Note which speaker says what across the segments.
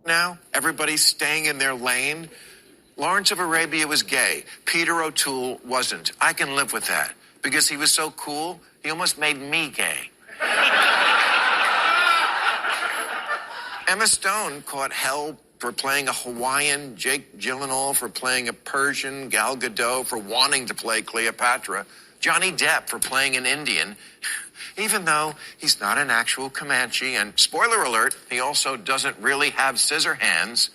Speaker 1: now? Everybody's staying in their lane? Lawrence of Arabia was gay. Peter O'Toole wasn't. I can live with that. Because he was so cool, he almost made me gay. Emma Stone caught hell for playing a Hawaiian, Jake Gyllenhaal for playing a Persian, Gal Gadot for wanting to play Cleopatra, Johnny Depp for playing an Indian, even though he's not an actual Comanche, and spoiler alert, he also doesn't really have scissor hands.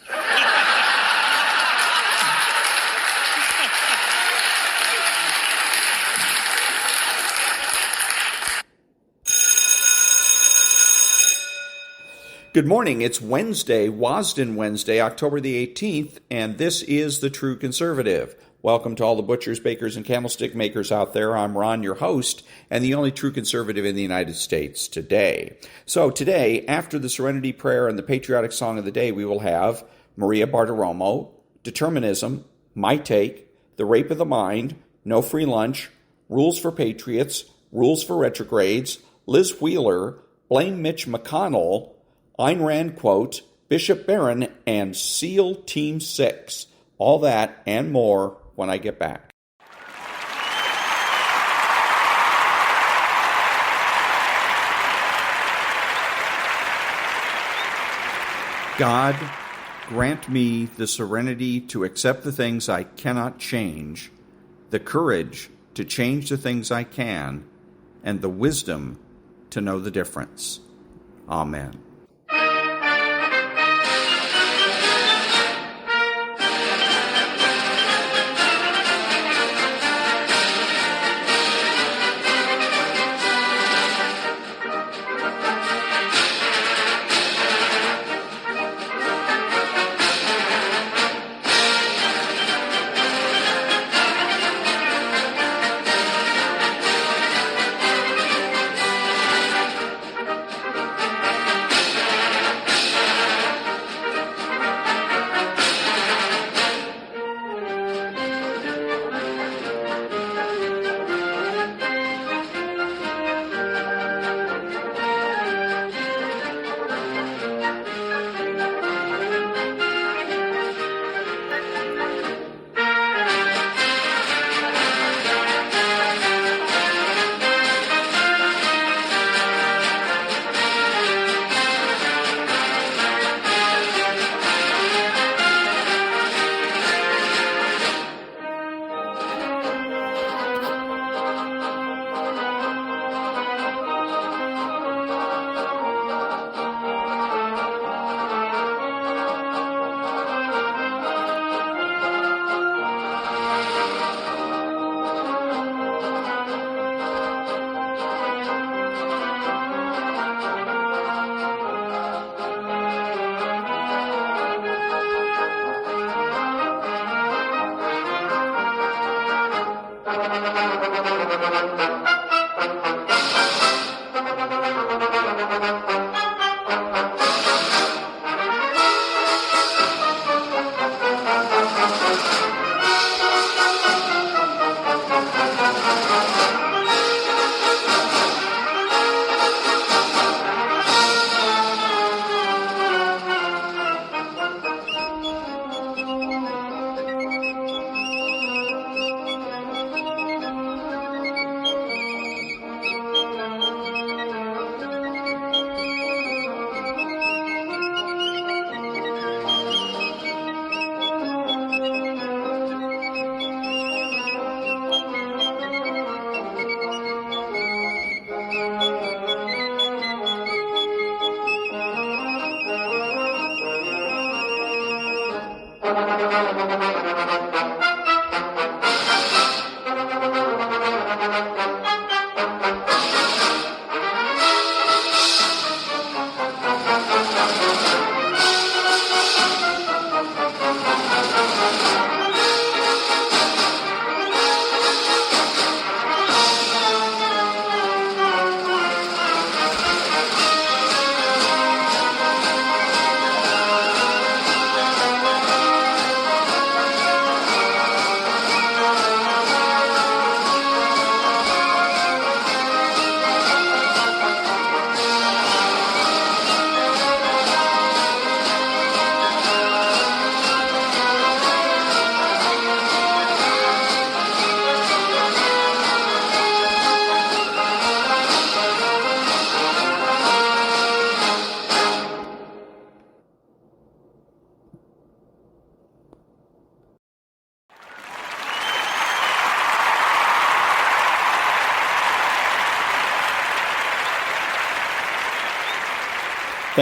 Speaker 2: Good morning. It's Wednesday, Wasdin Wednesday, October the 18th, and this is The True Conservative. Welcome to all the butchers, bakers, and candlestick makers out there. I'm Ron, your host, and the only true conservative in the United States today. So today, after the Serenity prayer and the patriotic song of the day, we will have Maria-bartiromo, determinism, my take, the rape of the mind, no free lunch, rules for patriots, rules for retrogrades, Liz Wheeler, blame Mitch McConnell, Ayn Rand quote, Bishop-barron, and SEAL Team 6. All that and more when I get back. God, grant me the serenity to accept the things I cannot change, the courage to change the things I can, and the wisdom to know the difference. Amen.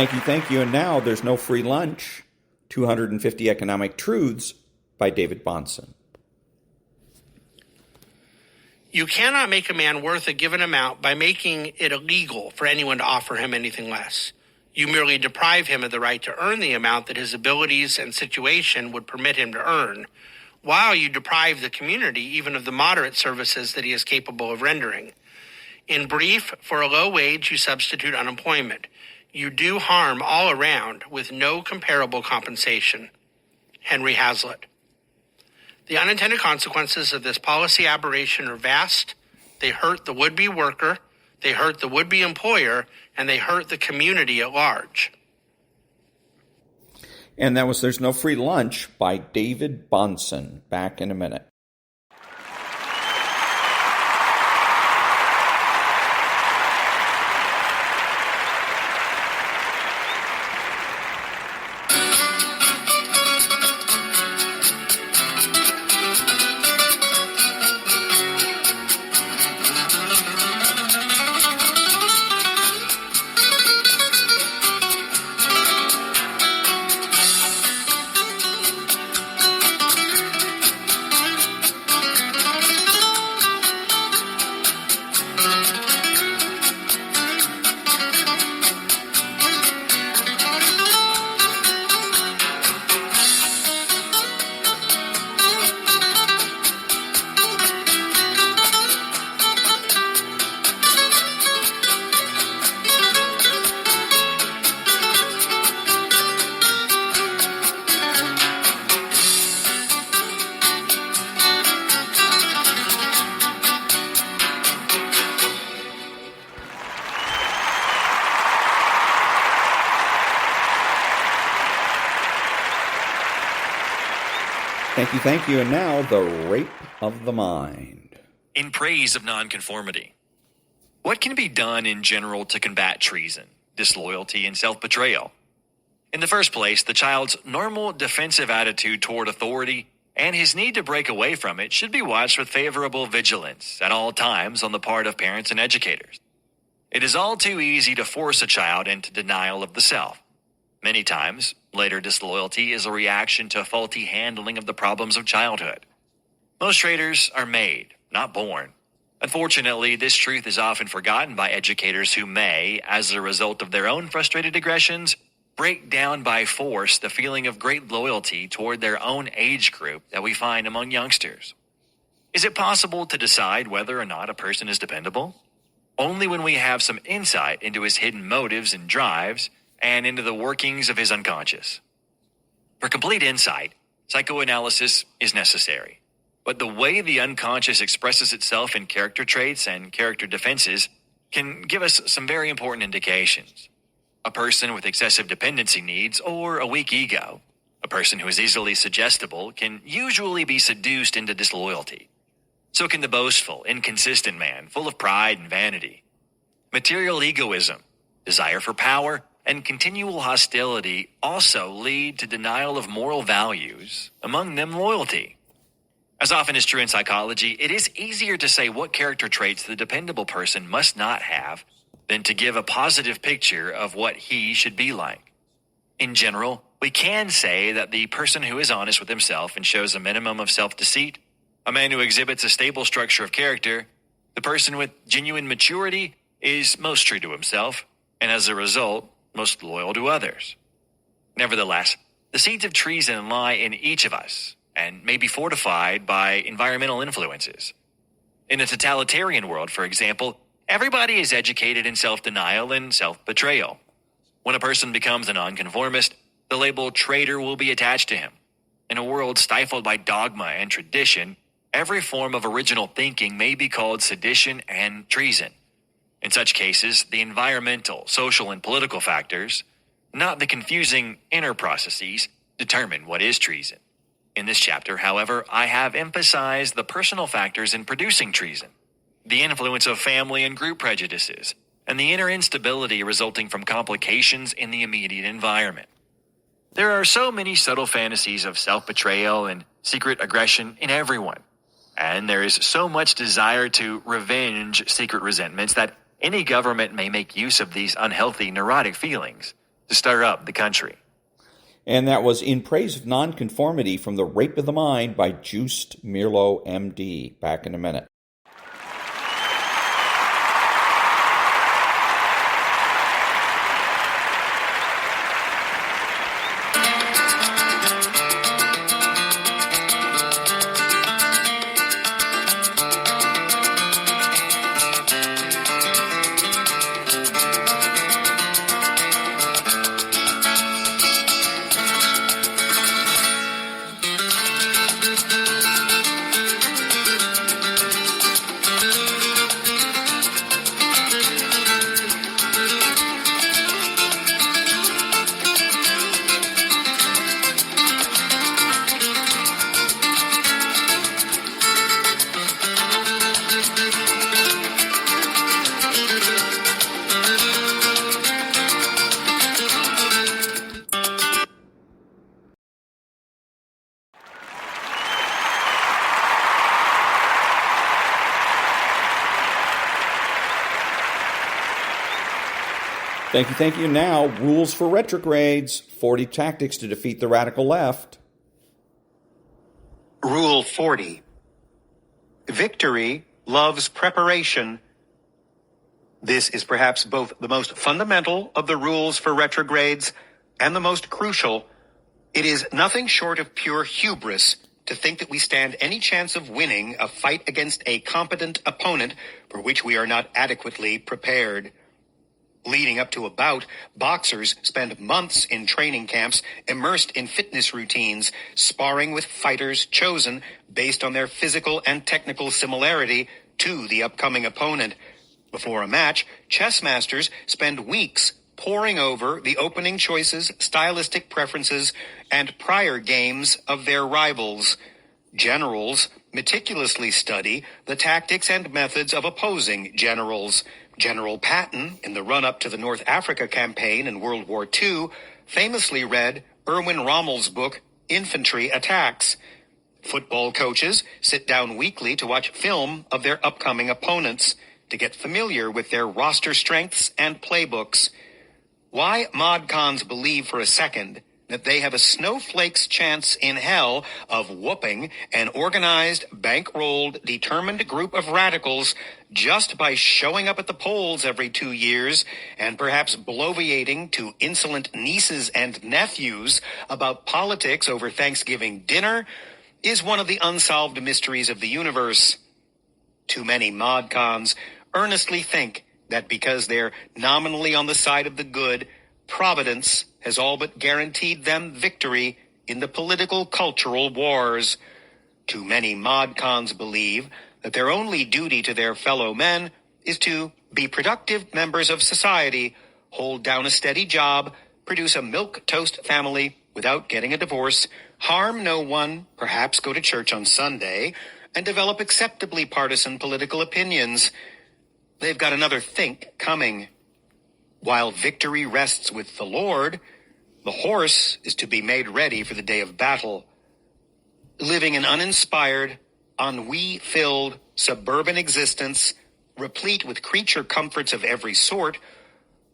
Speaker 2: Thank you. And now there's no free lunch. 250 Economic Truths by David Bahnsen.
Speaker 3: You cannot make a man worth a given amount by making it illegal for anyone to offer him anything less. You merely deprive him of the right to earn the amount that his abilities and situation would permit him to earn, while you deprive the community even of the moderate services that he is capable of rendering. In brief, for a low wage, you substitute unemployment. You do harm all around with no comparable compensation. Henry Hazlitt. The unintended consequences of this policy aberration are vast. They hurt the would-be worker, they hurt the would-be employer, and they hurt the community at large.
Speaker 2: And that was There's No Free Lunch by David Bahnsen. Back in a minute. Thank you. And now, the rape of the mind.
Speaker 4: In praise of nonconformity. What can be done in general to combat treason, disloyalty, and self-betrayal? In the first place, the child's normal defensive attitude toward authority and his need to break away from it should be watched with favorable vigilance at all times on the part of parents and educators. It is all too easy to force a child into denial of the self. Many times, later disloyalty is a reaction to faulty handling of the problems of childhood. Most traitors are made, not born. Unfortunately, this truth is often forgotten by educators who may, as a result of their own frustrated aggressions, break down by force the feeling of great loyalty toward their own age group that we find among youngsters. Is it possible to decide whether or not a person is dependable? Only when we have some insight into his hidden motives and drives, and into the workings of his unconscious. For complete insight, psychoanalysis is necessary. But the way the unconscious expresses itself in character traits and character defenses can give us some very important indications. A person with excessive dependency needs or a weak ego, a person who is easily suggestible, can usually be seduced into disloyalty. So can the boastful, inconsistent man, full of pride and vanity. Material egoism, desire for power, and continual hostility also lead to denial of moral values, among them loyalty. As often is true in psychology, it is easier to say what character traits the dependable person must not have than to give a positive picture of what he should be like. In general, we can say that the person who is honest with himself and shows a minimum of self-deceit, a man who exhibits a stable structure of character, the person with genuine maturity is most true to himself, and as a result, most loyal to others. Nevertheless, the seeds of treason lie in each of us and may be fortified by environmental influences. In a totalitarian world, for example, everybody is educated in self-denial and self-betrayal. When a person becomes a nonconformist, the label traitor will be attached to him. In a world stifled by dogma and tradition, every form of original thinking may be called sedition and treason. In such cases, the environmental, social, and political factors, not the confusing inner processes, determine what is treason. In this chapter, however, I have emphasized the personal factors in producing treason, the influence of family and group prejudices, and the inner instability resulting from complications in the immediate environment. There are so many subtle fantasies of self-betrayal and secret aggression in everyone, and there is so much desire to revenge secret resentments that any government may make use of these unhealthy, neurotic feelings, to stir up the country.
Speaker 2: And that was In Praise of Nonconformity from The Rape of the Mind by Joost Meerlo, M.D. Back in a minute. Thank you. Now, rules for retrogrades. 40 tactics to defeat the radical left.
Speaker 5: Rule 40. Victory loves preparation. This is perhaps both the most fundamental of the rules for retrogrades and the most crucial. It is nothing short of pure hubris to think that we stand any chance of winning a fight against a competent opponent for which we are not adequately prepared. Leading up to a bout, boxers spend months in training camps, immersed in fitness routines, sparring with fighters chosen based on their physical and technical similarity to the upcoming opponent. Before a match, chess masters spend weeks poring over the opening choices, stylistic preferences, and prior games of their rivals. Generals meticulously study the tactics and methods of opposing generals. General Patton, in the run-up to the North Africa campaign in World War II, famously read Erwin Rommel's book, Infantry Attacks. Football coaches sit down weekly to watch film of their upcoming opponents, to get familiar with their roster strengths and playbooks. Why mod cons believe for a second that they have a snowflake's chance in hell of whooping an organized, bankrolled, determined group of radicals just by showing up at the polls every 2 years and perhaps bloviating to insolent nieces and nephews about politics over Thanksgiving dinner is one of the unsolved mysteries of the universe. Too many mod cons earnestly think that because they're nominally on the side of the good, Providence has all but guaranteed them victory in the political cultural wars. Too many mod cons believe that their only duty to their fellow men is to be productive members of society, hold down a steady job, produce a milquetoast family without getting a divorce, harm no one, perhaps go to church on Sunday, and develop acceptably partisan political opinions. They've got another think coming. While victory rests with the Lord, the horse is to be made ready for the day of battle. Living an uninspired, ennui-filled, suburban existence, replete with creature comforts of every sort,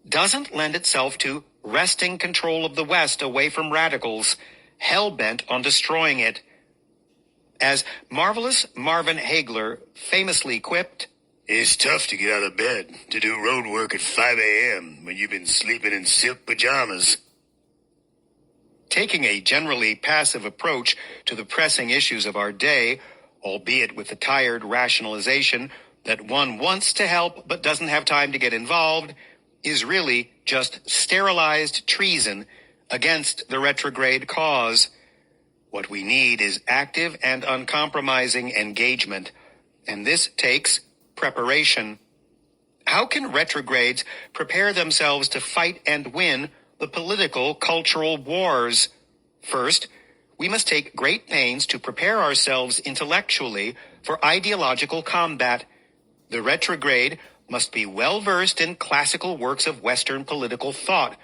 Speaker 5: doesn't lend itself to wresting control of the West away from radicals, hell-bent on destroying it. As marvelous Marvin Hagler famously quipped, "It's tough to get out of bed to do road work at 5 a.m. when you've been sleeping in silk pajamas." Taking a generally passive approach to the pressing issues of our day, albeit with the tired rationalization that one wants to help but doesn't have time to get involved, is really just sterilized treason against the retrograde cause. What we need is active and uncompromising engagement, and this takes preparation. How can retrogrades prepare themselves to fight and win the political cultural wars? First, we must take great pains to prepare ourselves intellectually for ideological combat. The retrograde must be well versed in classical works of Western political thought,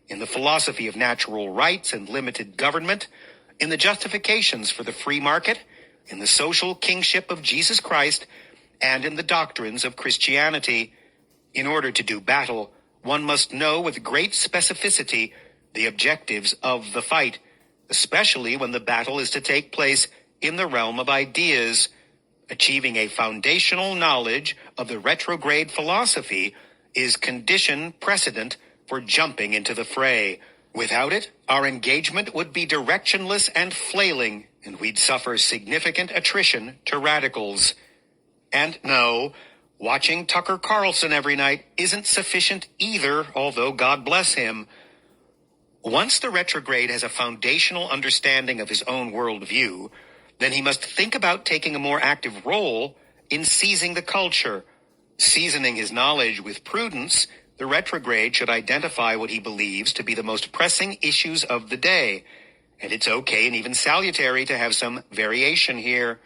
Speaker 5: in the philosophy of natural rights and limited government, in the justifications for the free market, in the social kingship of Jesus Christ, and in the doctrines of Christianity. In order to do battle, one must know with great specificity the objectives of the fight, especially when the battle is to take place in the realm of ideas. Achieving a foundational knowledge of the retrograde philosophy is condition precedent for jumping into the fray. Without it, our engagement would be directionless and flailing, and we'd suffer significant attrition to radicals. And no, watching Tucker Carlson every night isn't sufficient either, although God bless him. Once the retrograde has a foundational understanding of his own worldview, then he must think about taking a more active role in seizing the culture. Seasoning his knowledge with prudence, the retrograde should identify what he believes to be the most pressing issues of the day. And it's okay and even salutary to have some variation here.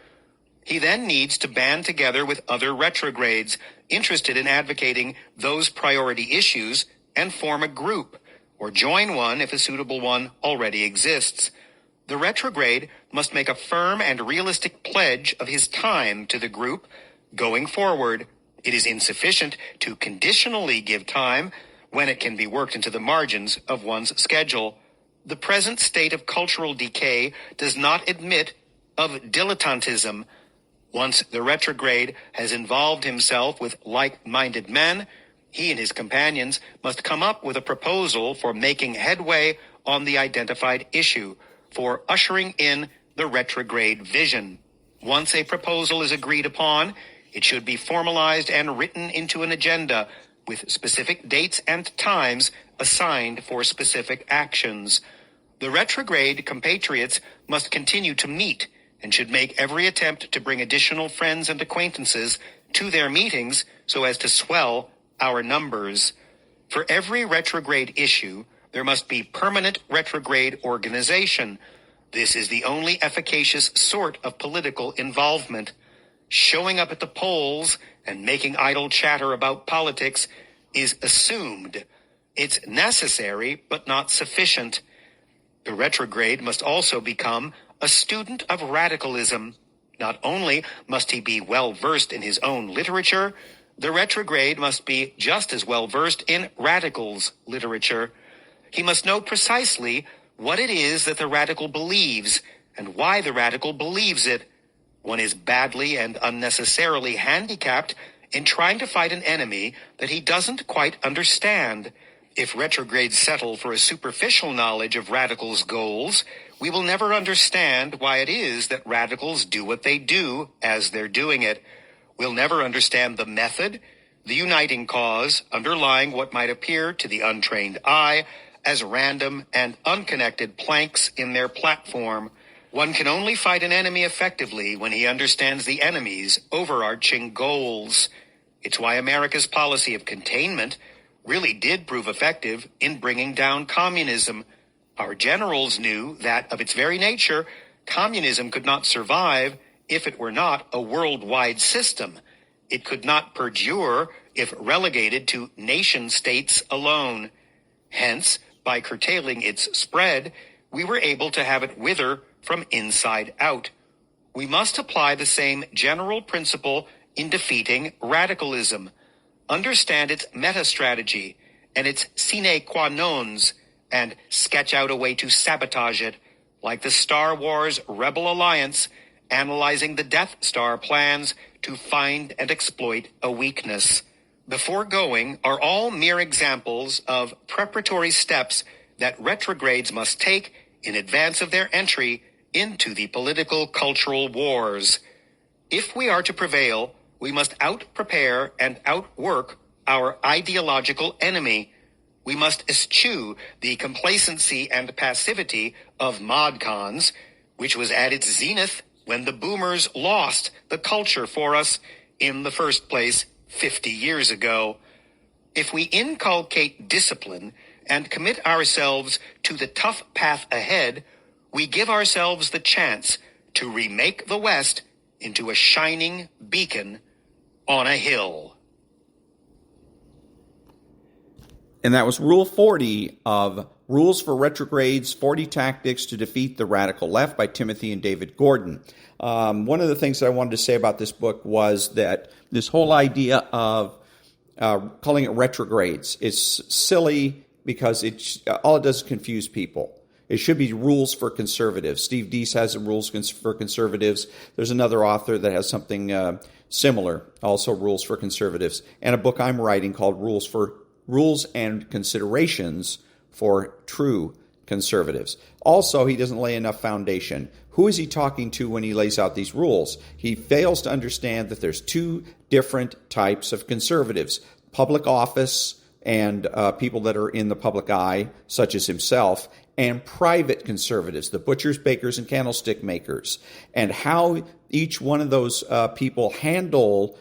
Speaker 5: He then needs to band together with other retrogrades interested in advocating those priority issues and form a group, or join one if a suitable one already exists. The retrograde must make a firm and realistic pledge of his time to the group going forward. It is insufficient to conditionally give time when it can be worked into the margins of one's schedule. The present state of cultural decay does not admit of dilettantism. Once the retrograde has involved himself with like-minded men, he and his companions must come up with a proposal for making headway on the identified issue, for ushering in the retrograde vision. Once a proposal is agreed upon, it should be formalized and written into an agenda with specific dates and times assigned for specific actions. The retrograde compatriots must continue to meet and should make every attempt to bring additional friends and acquaintances to their meetings so as to swell our numbers. For every retrograde issue, there must be permanent retrograde organization. This is the only efficacious sort of political involvement. Showing up at the polls and making idle chatter about politics is assumed. It's necessary, but not sufficient. The retrograde must also become a student of radicalism. Not only must he be well versed in his own literature, the retrograde must be just as well versed in radicals' literature. He must know precisely what it is that the radical believes and why the radical believes it. One is badly and unnecessarily handicapped in trying to fight an enemy that he doesn't quite understand. If retrogrades settle for a superficial knowledge of radicals' goals, we will never understand why it is that radicals do what they do as they're doing it. We'll never understand the method, the uniting cause underlying what might appear to the untrained eye as random and unconnected planks in their platform. One can only fight an enemy effectively when he understands the enemy's overarching goals. It's why America's policy of containment really did prove effective in bringing down communism. Our generals knew that, of its very nature, communism could not survive if it were not a worldwide system. It could not perdure if relegated to nation-states alone. Hence, by curtailing its spread, we were able to have it wither from inside out. We must apply the same general principle in defeating radicalism. Understand its meta-strategy and its sine qua nons, and sketch out a way to sabotage it, like the Star Wars Rebel Alliance analyzing the Death Star plans to find and exploit a weakness. The foregoing are all mere examples of preparatory steps that retrogrades must take in advance of their entry into the political cultural wars. If we are to prevail, we must out-prepare and outwork our ideological enemy. We must eschew the complacency and passivity of modcons, which was at its zenith when the boomers lost the culture for us in the first place 50 years ago. If we inculcate discipline and commit ourselves to the tough path ahead, we give ourselves the chance to remake the West into a shining beacon on a hill.
Speaker 2: And that was Rule 40 of Rules for Retrogrades, 40 Tactics to Defeat the Radical Left by Timothy and David Gordon. One of the things that I wanted to say about this book was that this whole idea of calling it retrogrades is silly because all it does is confuse people. It should be rules for conservatives. Steve Deese has rules for conservatives. There's another author that has something similar, also rules for conservatives, and a book I'm writing called Rules and Considerations for True Conservatives. Also, he doesn't lay enough foundation. Who is he talking to when he lays out these rules? He fails to understand that there's two different types of conservatives: public office and people that are in the public eye, such as himself, and private conservatives, the butchers, bakers, and candlestick makers, and how each one of those people handle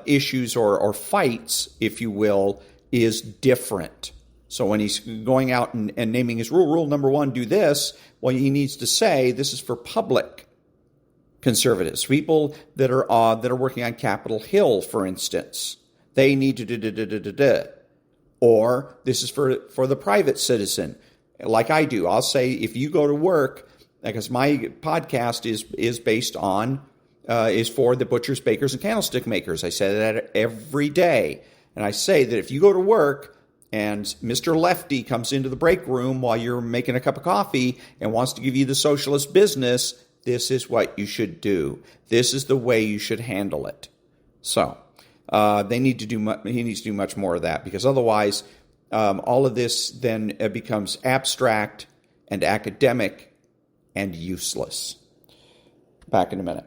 Speaker 2: issues or fights, if you will, is different. So when he's going out and naming his rule number 1, do this, well, he needs to say this is for public conservatives, people that are working on Capitol Hill, for instance. They need to or this is for the private citizen, like I do. I'll say if you go to work, because my podcast is based on is for the butchers, bakers, and candlestick makers. I say that every day, and I say that if you go to work and Mr. Lefty comes into the break room while you're making a cup of coffee and wants to give you the socialist business, this is what you should do. This is the way you should handle it. So he needs to do much more of that, because otherwise all of this then becomes abstract and academic and useless. Back in a minute.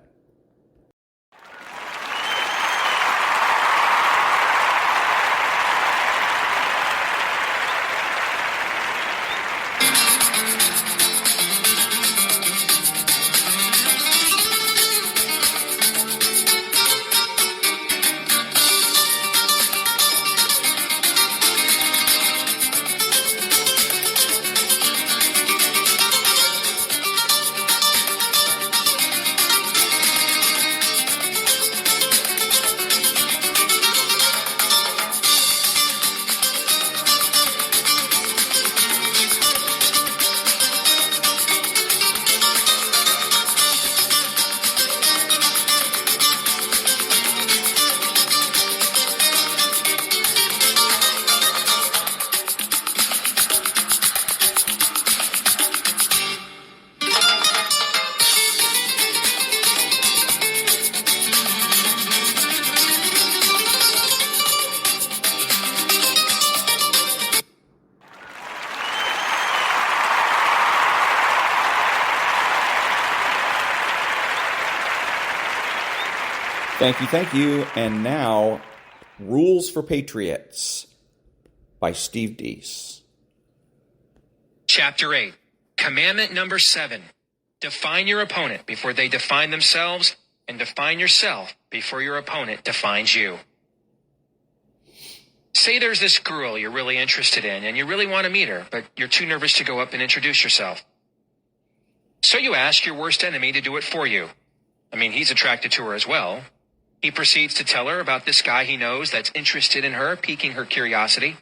Speaker 2: Thank you. And now, Rules for Patriots by Steve Deese.
Speaker 6: Chapter 8, Commandment number 7. Define your opponent before they define themselves, and define yourself before your opponent defines you. Say there's this girl you're really interested in, and you really want to meet her, but you're too nervous to go up and introduce yourself. So you ask your worst enemy to do it for you. He's attracted to her as well. He proceeds to tell her about this guy he knows that's interested in her, piquing her curiosity.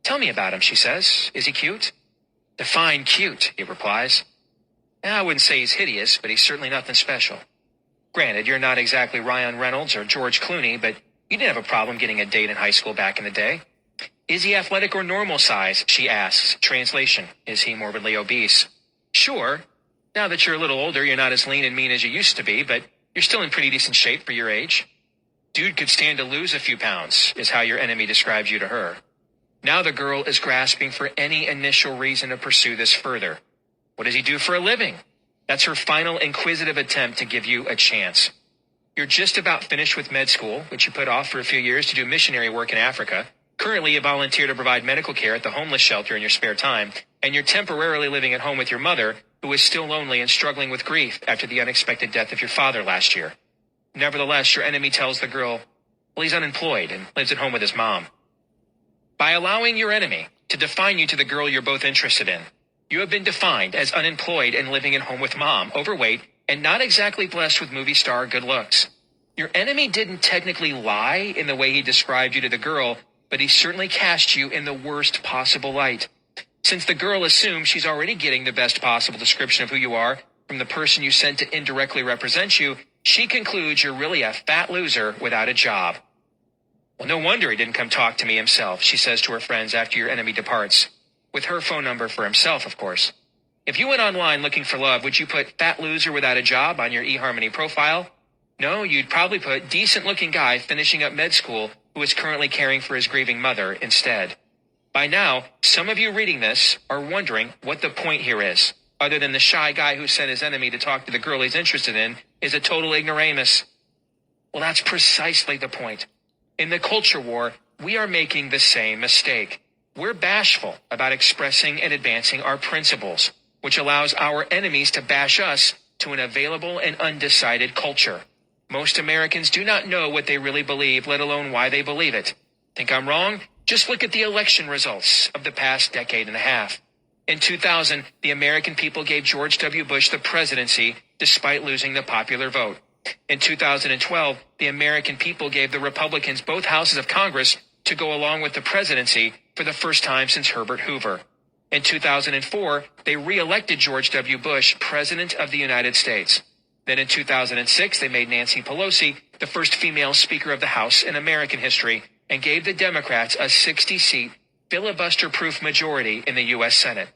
Speaker 6: Tell me about him, she says. Is he cute? Define cute, he replies. I wouldn't say he's hideous, but he's certainly nothing special. Granted, you're not exactly Ryan Reynolds or George Clooney, but you didn't have a problem getting a date in high school back in the day. Is he athletic or normal size, she asks. Translation, is he morbidly obese? Sure. Now that you're a little older, you're not as lean and mean as you used to be, but you're still in pretty decent shape for your age. Dude could stand to lose a few pounds, is how your enemy describes you to her. Now the girl is grasping for any initial reason to pursue this further. What does he do for a living? That's her final inquisitive attempt to give you a chance. You're just about finished with med school, which you put off for a few years to do missionary work in Africa. Currently, you volunteer to provide medical care at the homeless shelter in your spare time, and you're temporarily living at home with your mother, who is still lonely and struggling with grief after the unexpected death of your father last year. Nevertheless, your enemy tells the girl, well, he's unemployed and lives at home with his mom. By allowing your enemy to define you to the girl you're both interested in, you have been defined as unemployed and living at home with mom, overweight, and not exactly blessed with movie star good looks. Your enemy didn't technically lie in the way he described you to the girl, but he certainly cast you in the worst possible light. Since the girl assumes she's already getting the best possible description of who you are from the person you sent to indirectly represent you, she concludes you're really a fat loser without a job. Well, no wonder he didn't come talk to me himself, she says to her friends after your enemy departs. with her phone number for himself, of course. If you went online looking for love, would you put fat loser without a job on your eHarmony profile? No, you'd probably put decent-looking guy finishing up med school who is currently caring for his grieving mother instead. By now, some of you reading this are wondering what the point here is, other than the shy guy who sent his enemy to talk to the girl he's interested in is a total ignoramus. Well, that's precisely the point. In the culture war, we are making the same mistake. We're bashful about expressing and advancing our principles, which allows our enemies to bash us to an available and undecided culture. Most Americans do not know what they really believe, let alone why they believe it. Think I'm wrong? Just look at the election results of the past decade and a half. In 2000, the American people gave George W. Bush the presidency despite losing the popular vote. In 2012, the American people gave the Republicans both houses of Congress to go along with the presidency for the first time since Herbert Hoover. In 2004, they re-elected George W. Bush president of the United States. Then in 2006, they made Nancy Pelosi the first female Speaker of the House in American history and gave the Democrats a 60-seat, filibuster-proof majority in the U.S. Senate.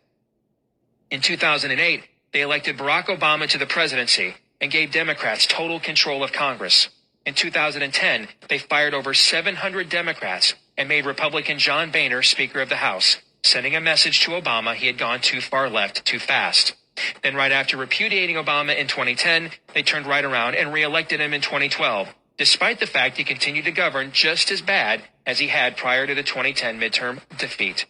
Speaker 6: In 2008, they elected Barack Obama to the presidency and gave Democrats total control of Congress. In 2010, they fired over 700 Democrats and made Republican John Boehner Speaker of the House, sending a message to Obama he had gone too far left too fast. Then right after repudiating Obama in 2010, they turned right around and re-elected him in 2012, despite the fact he continued to govern just as bad as he had prior to the 2010 midterm defeat.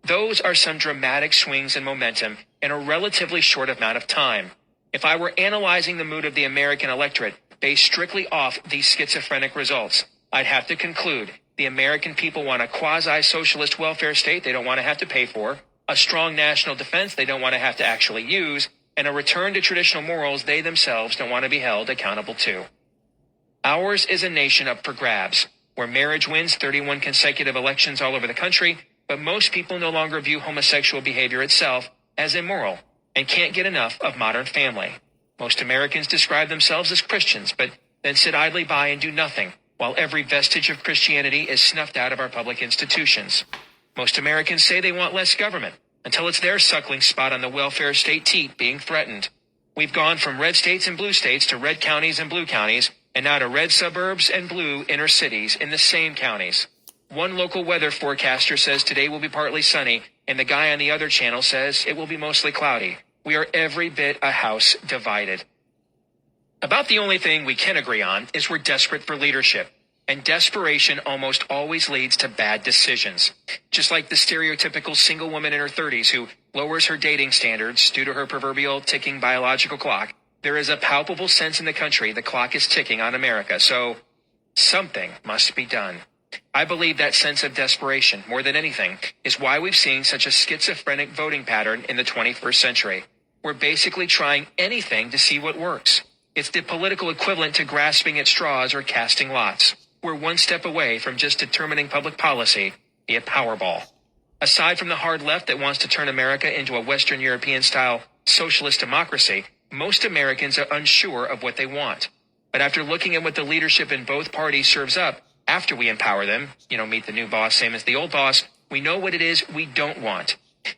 Speaker 6: Those are some dramatic swings in momentum in a relatively short amount of time. If I were analyzing the mood of the American electorate based strictly off these schizophrenic results, I'd have to conclude the American people want a quasi-socialist welfare state they don't want to have to pay for, a strong national defense they don't want to have to actually use, and a return to traditional morals they themselves don't want to be held accountable to. Ours is a nation up for grabs, where marriage wins 31 consecutive elections all over the country, but most people no longer view homosexual behavior itself as immoral and can't get enough of modern family. Most Americans describe themselves as Christians, but then sit idly by and do nothing, while every vestige of Christianity is snuffed out of our public institutions. Most Americans say they want less government, until it's their suckling spot on the welfare state teat being threatened. We've gone from red states and blue states to red counties and blue counties, and now to red suburbs and blue inner cities in the same counties. One local weather forecaster says today will be partly sunny, and the guy on the other channel says it will be mostly cloudy. We are every bit a house divided. About the only thing we can agree on is we're desperate for leadership, and desperation almost always leads to bad decisions. Just like the stereotypical single woman in her 30s who lowers her dating standards due to her proverbial ticking biological clock, there is a palpable sense in the country the clock is ticking on America, so something must be done. I believe that sense of desperation, more than anything, is why we've seen such a schizophrenic voting pattern in the 21st century. We're basically trying anything to see what works. It's the political equivalent to grasping at straws or casting lots. We're one step away from just determining public policy via Powerball. Aside from the hard left that wants to turn America into a Western European-style socialist democracy, most Americans are unsure of what they want. But after looking at what the leadership in both parties serves up, after we empower them, meet the new boss, same as the old boss, we know what it is we don't want.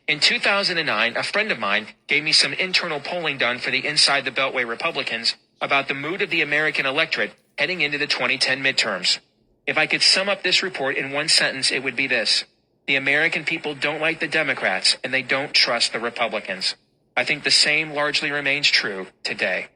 Speaker 6: In 2009, a friend of mine gave me some internal polling done for the Inside the Beltway Republicans about the mood of the American electorate heading into the 2010 midterms. If I could sum up this report in one sentence, it would be this: the American people don't like the Democrats, and they don't trust the Republicans. I think the same largely remains true today.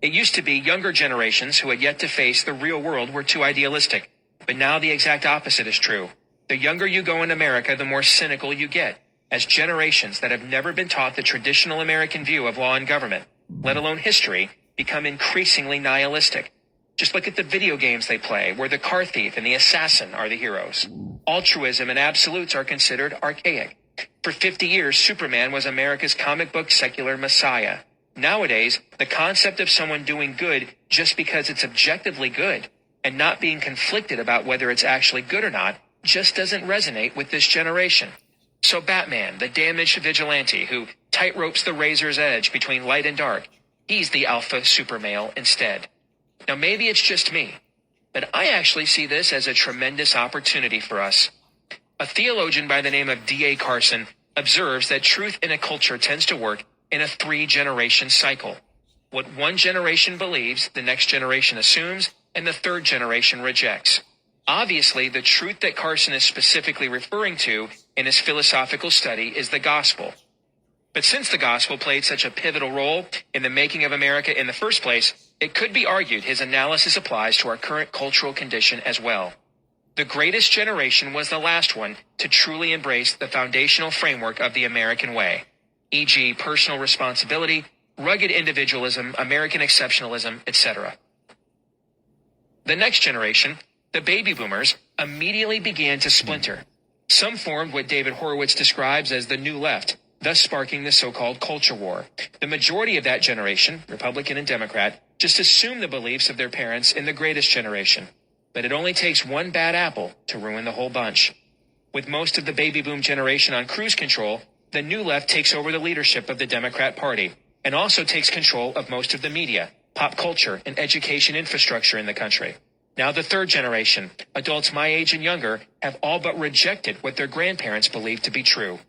Speaker 6: It used to be younger generations who had yet to face the real world were too idealistic, but now the exact opposite is true. The younger you go in America, the more cynical you get, as generations that have never been taught the traditional American view of law and government, let alone history, become increasingly nihilistic. Just look at the video games they play, where the car thief and the assassin are the heroes. Altruism and absolutes are considered archaic. For 50 years, Superman was America's comic book secular messiah. Nowadays, the concept of someone doing good just because it's objectively good and not being conflicted about whether it's actually good or not just doesn't resonate with this generation. So Batman, the damaged vigilante who tightropes the razor's edge between light and dark, he's the alpha supermale instead. Now maybe it's just me, but I actually see this as a tremendous opportunity for us. a theologian by the name of D.A. Carson observes that truth in a culture tends to work in a 3-generation cycle. What one generation believes, the next generation assumes, and the third generation rejects. Obviously, the truth that Carson is specifically referring to in his philosophical study is the gospel. But since the gospel played such a pivotal role in the making of America in the first place, it could be argued his analysis applies to our current cultural condition as well. The greatest generation was the last one to truly embrace the foundational framework of the American way, e.g. personal responsibility, rugged individualism, American exceptionalism, etc. The next generation, the baby boomers, immediately began to splinter. Some formed what David Horowitz describes as the New Left, thus sparking the so-called culture war. The majority of that generation, Republican and Democrat, just assumed the beliefs of their parents in the greatest generation. But it only takes one bad apple to ruin the whole bunch. With most of the baby boom generation on cruise control, the New Left takes over the leadership of the Democrat Party and also takes control of most of the media, pop culture, and education infrastructure in the country. Now the third generation, adults my age and younger, have all but rejected what their grandparents believed to be true.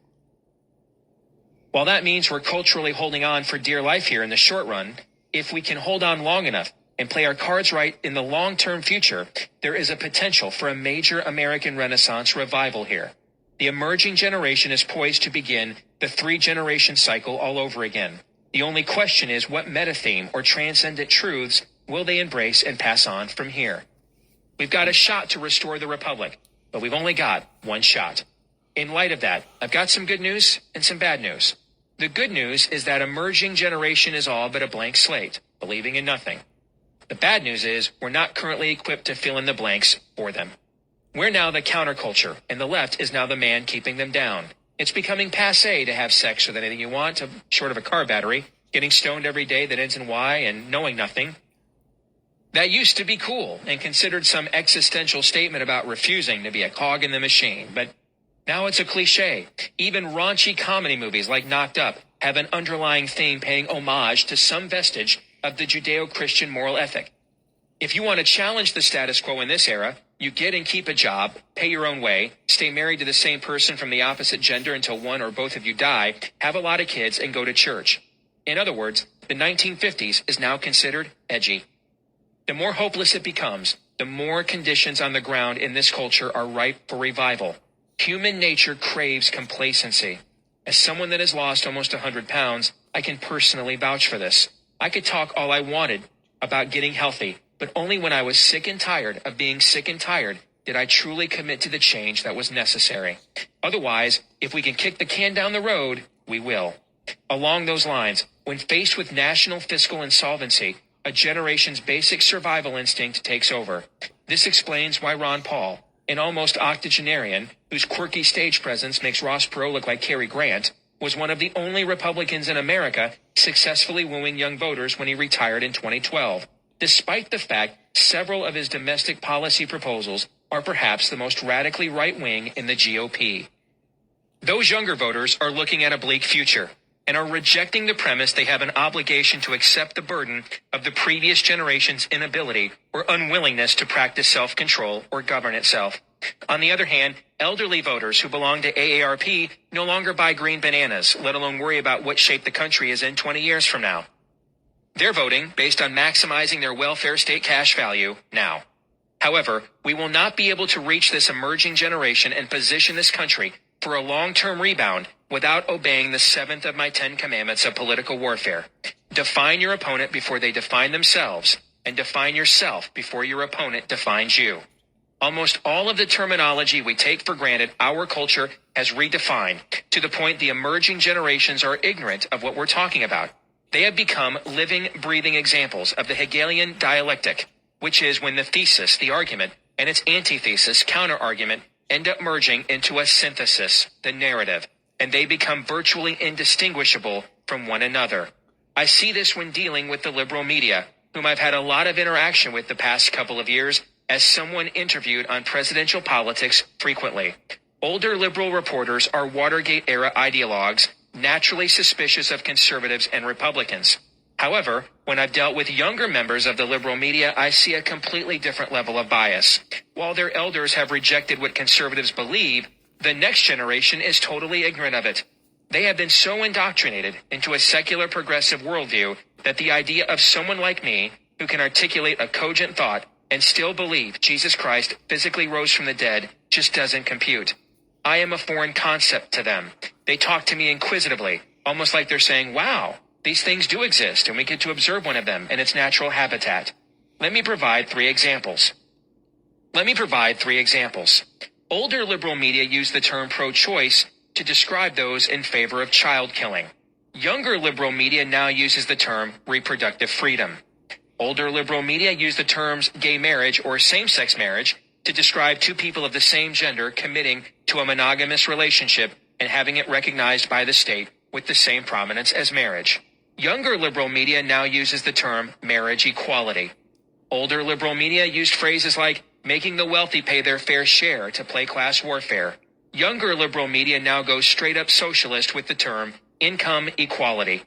Speaker 6: While that means we're culturally holding on for dear life here in the short run, if we can hold on long enough and play our cards right in the long-term future, there is a potential for a major American Renaissance revival here. The emerging generation is poised to begin the 3-generation cycle all over again. The only question is what meta-theme or transcendent truths will they embrace and pass on from here? We've got a shot to restore the Republic, but we've only got one shot. In light of that, I've got some good news and some bad news. The good news is that emerging generation is all but a blank slate, believing in nothing. The bad news is we're not currently equipped to fill in the blanks for them. We're now the counterculture, and the left is now the man keeping them down. It's becoming passé to have sex with anything you want, short of a car battery, getting stoned every day that ends in Y, and knowing nothing. That used to be cool and considered some existential statement about refusing to be a cog in the machine, but now it's a cliche. Even raunchy comedy movies like Knocked Up have an underlying theme paying homage to some vestige of the Judeo-Christian moral ethic. If you want to challenge the status quo in this era, you get and keep a job, pay your own way, stay married to the same person from the opposite gender until one or both of you die, have a lot of kids, and go to church. In other words, the 1950s is now considered edgy. The more hopeless it becomes, the more conditions on the ground in this culture are ripe for revival. Human nature craves complacency. As someone that has lost almost 100 pounds, I can personally vouch for this. I could talk all I wanted about getting healthy, but only when I was sick and tired of being sick and tired did I truly commit to the change that was necessary. Otherwise, if we can kick the can down the road, we will. Along those lines, when faced with national fiscal insolvency, a generation's basic survival instinct takes over. This explains why Ron Paul, an almost octogenarian whose quirky stage presence makes Ross Perot look like Cary Grant, was one of the only Republicans in America successfully wooing young voters when he retired in 2012, despite the fact several of his domestic policy proposals are perhaps the most radically right-wing in the GOP. Those younger voters are looking at a bleak future and are rejecting the premise they have an obligation to accept the burden of the previous generation's inability or unwillingness to practice self-control or govern itself. On the other hand, elderly voters who belong to AARP no longer buy green bananas, let alone worry about what shape the country is in 20 years from now. They're voting based on maximizing their welfare state cash value now. However, we will not be able to reach this emerging generation and position this country for a long-term rebound without obeying the 7th of my 10 commandments of political warfare. Define your opponent before they define themselves, and define yourself before your opponent defines you. Almost all of the terminology we take for granted our culture has redefined, to the point the emerging generations are ignorant of what we're talking about. They have become living, breathing examples of the Hegelian dialectic, which is when the thesis, the argument, and its antithesis, counter-argument, end up merging into a synthesis, the narrative, and they become virtually indistinguishable from one another. I see this when dealing with the liberal media, whom I've had a lot of interaction with the past couple of years as someone interviewed on presidential politics frequently. Older liberal reporters are Watergate-era ideologues, naturally suspicious of conservatives and Republicans. However, when I've dealt with younger members of the liberal media, I see a completely different level of bias. While their elders have rejected what conservatives believe, The next generation is totally ignorant of it. They have been so indoctrinated into a secular progressive worldview that the idea of someone like me who can articulate a cogent thought and still believe Jesus Christ physically rose from the dead just doesn't compute. I am a foreign concept to them. They talk to me inquisitively, almost like they're saying, wow, these things do exist and we get to observe one of them in its natural habitat. Let me provide three examples. Older liberal media use the term pro-choice to describe those in favor of child killing. Younger liberal media now uses the term reproductive freedom. Older liberal media use the terms gay marriage or same-sex marriage to describe two people of the same gender committing to a monogamous relationship and having it recognized by the state with the same prominence as marriage. Younger liberal media now uses the term marriage equality. Older liberal media used phrases like making the wealthy pay their fair share to play class warfare. Younger liberal media now goes straight up socialist with the term income equality.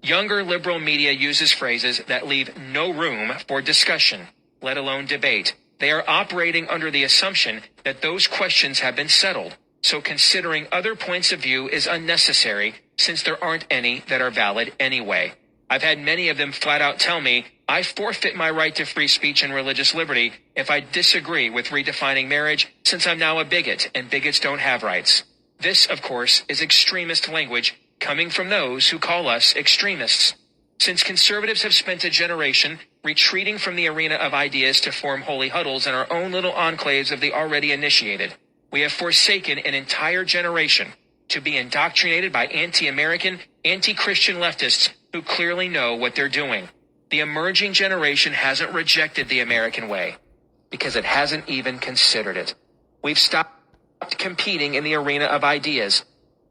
Speaker 6: Younger liberal media uses phrases that leave no room for discussion, let alone debate. They are operating under the assumption that those questions have been settled, so considering other points of view is unnecessary since there aren't any that are valid anyway. I've had many of them flat out tell me I forfeit my right to free speech and religious liberty if I disagree with redefining marriage since I'm now a bigot and bigots don't have rights. This, of course, is extremist language coming from those who call us extremists. Since conservatives have spent a generation retreating from the arena of ideas to form holy huddles in our own little enclaves of the already initiated, we have forsaken an entire generation to be indoctrinated by anti-American, anti-Christian leftists who clearly know what they're doing. The emerging generation hasn't rejected the American way because it hasn't even considered it. We've stopped competing in the arena of ideas,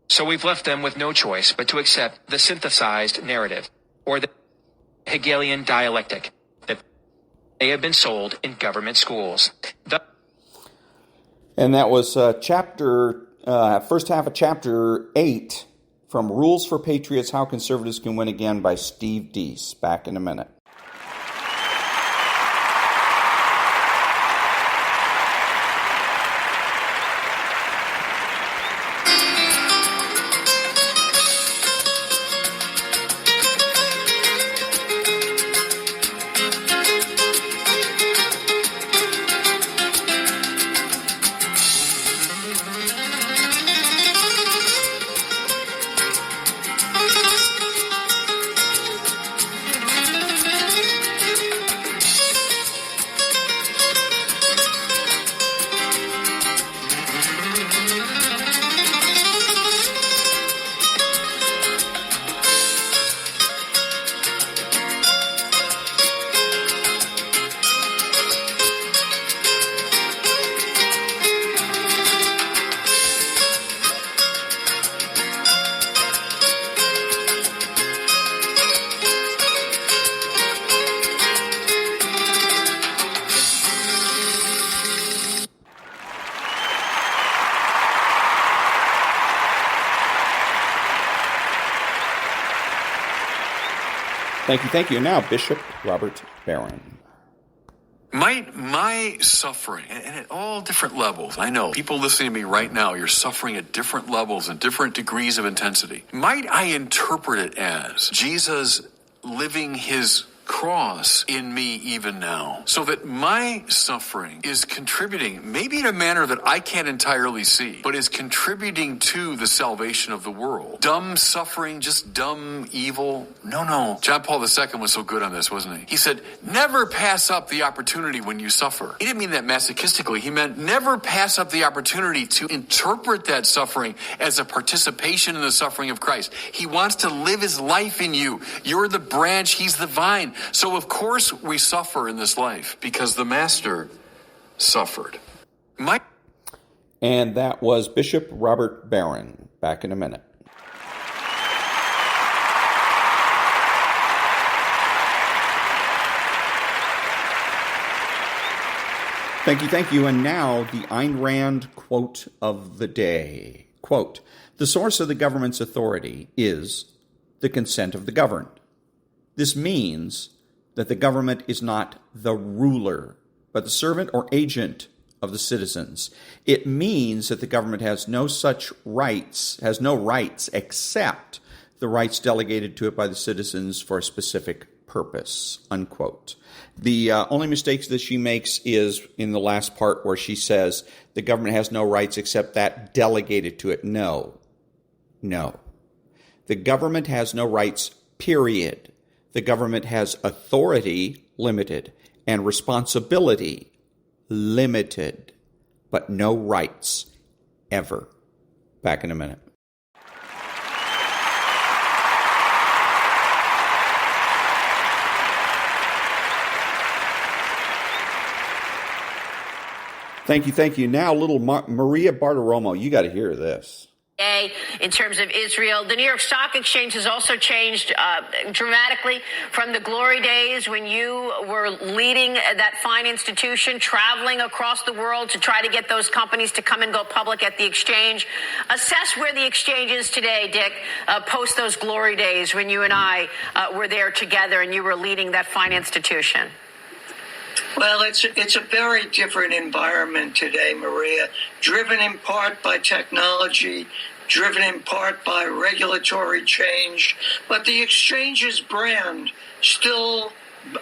Speaker 6: so we've left them with no choice but to accept the synthesized narrative or the Hegelian dialectic that they have been sold in government schools.
Speaker 2: And that was first half of chapter 8 from Rules for Patriots, How Conservatives Can Win Again by Steve Deese. Back in a minute. Thank you. Now, Bishop Robert Barron.
Speaker 7: My suffering, and at all different levels, I know people listening to me right now, you're suffering at different levels and different degrees of intensity. Might I interpret it as Jesus living his cross in me even now, so that my suffering is contributing, maybe in a manner that I can't entirely see, but is contributing to the salvation of the world. Dumb suffering, just dumb evil? No. John Paul II was so good on this, wasn't he? He said, never pass up the opportunity when you suffer. He didn't mean that masochistically. He meant never pass up the opportunity to interpret that suffering as a participation in the suffering of Christ. He wants to live his life in you. You're the branch, he's the vine. So of course we suffer in this life because the Master suffered.
Speaker 2: And that was Bishop Robert Barron. Back in a minute. Thank you. And now the Ayn Rand quote of the day. Quote, "The source of the government's authority is the consent of the governed. This means that the government is not the ruler, but the servant or agent of the citizens. It means that the government has no rights except the rights delegated to it by the citizens for a specific purpose, unquote. The only mistake that she makes is in the last part where she says the government has no rights except that delegated to it. No. The government has no rights, period. The government has authority, limited, and responsibility, limited, but no rights, ever. Back in a minute. Thank you. Now, little Maria-Bartiromo, you got to hear this.
Speaker 8: In terms of Israel, the New York Stock Exchange has also changed dramatically from the glory days when you were leading that fine institution, traveling across the world to try to get those companies to come and go public at the exchange. Assess where the exchange is today, Dick, post those glory days when you and I were there together and you were leading that fine institution.
Speaker 9: Well, it's a very different environment today, Maria, driven in part by technology, driven in part by regulatory change. But the exchange's brand still,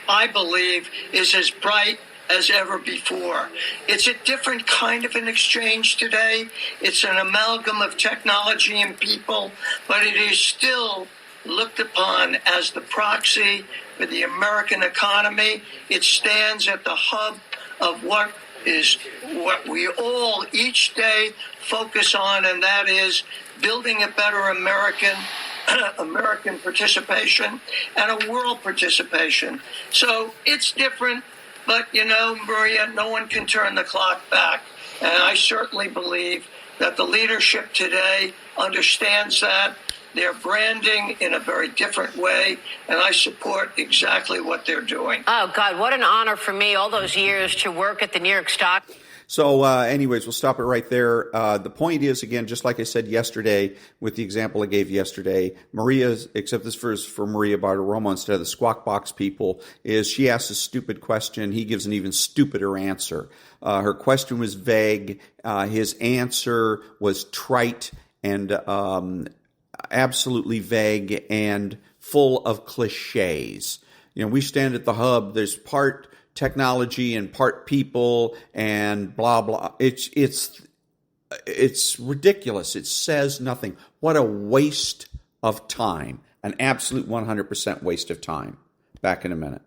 Speaker 9: I believe, is as bright as ever before. It's a different kind of an exchange today. It's an amalgam of technology and people, but it is still looked upon as the proxy for the American economy. It stands at the hub of what we all each day focus on, and that is building a better American participation and a world participation. So it's different, but Maria, no one can turn the clock back. And I certainly believe that the leadership today understands that. They're branding in a very different way, and I support exactly what they're doing.
Speaker 8: Oh, God, what an honor for me all those years to work at the New York Stock.
Speaker 2: So anyways, we'll stop it right there. The point is, again, just like I said yesterday with the example I gave yesterday, except this verse for Maria-Bartiromo instead of the squawk box people, is she asks a stupid question. He gives an even stupider answer. Her question was vague. His answer was trite and absolutely vague and full of cliches. We stand at the hub. There's part technology and part people and blah blah. It's ridiculous. It says nothing. What a waste of time. An absolute 100% waste of time. Back in a minute.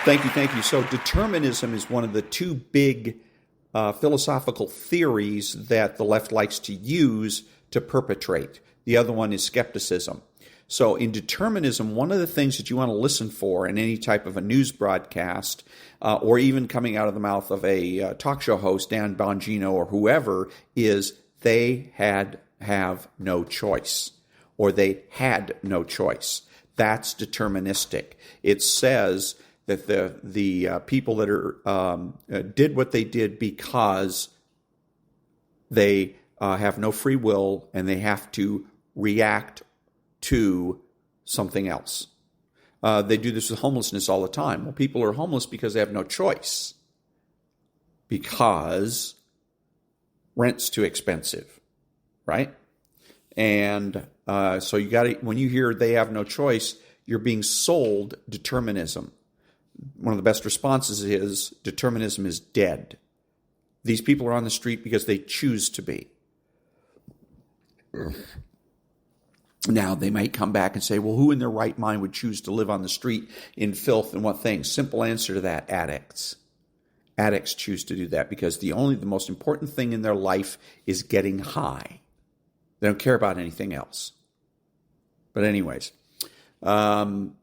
Speaker 2: Thank you. So determinism is one of the two big philosophical theories that the left likes to use to perpetrate. The other one is skepticism. So in determinism, one of the things that you want to listen for in any type of a news broadcast, or even coming out of the mouth of a talk show host, Dan Bongino or whoever, is they have no choice, or they had no choice. That's deterministic. It says that the people that are did what they did because they have no free will and they have to react to something else. They do this with homelessness all the time. Well, people are homeless because they have no choice. Because rent's too expensive, right? And so you got to, when you hear they have no choice, you're being sold determinism. One of the best responses is determinism is dead. These people are on the street because they choose to be. Now, they might come back and say, well, who in their right mind would choose to live on the street in filth and what things? Simple answer to that, addicts. Addicts choose to do that because the most important thing in their life is getting high. They don't care about anything else. But anyways, the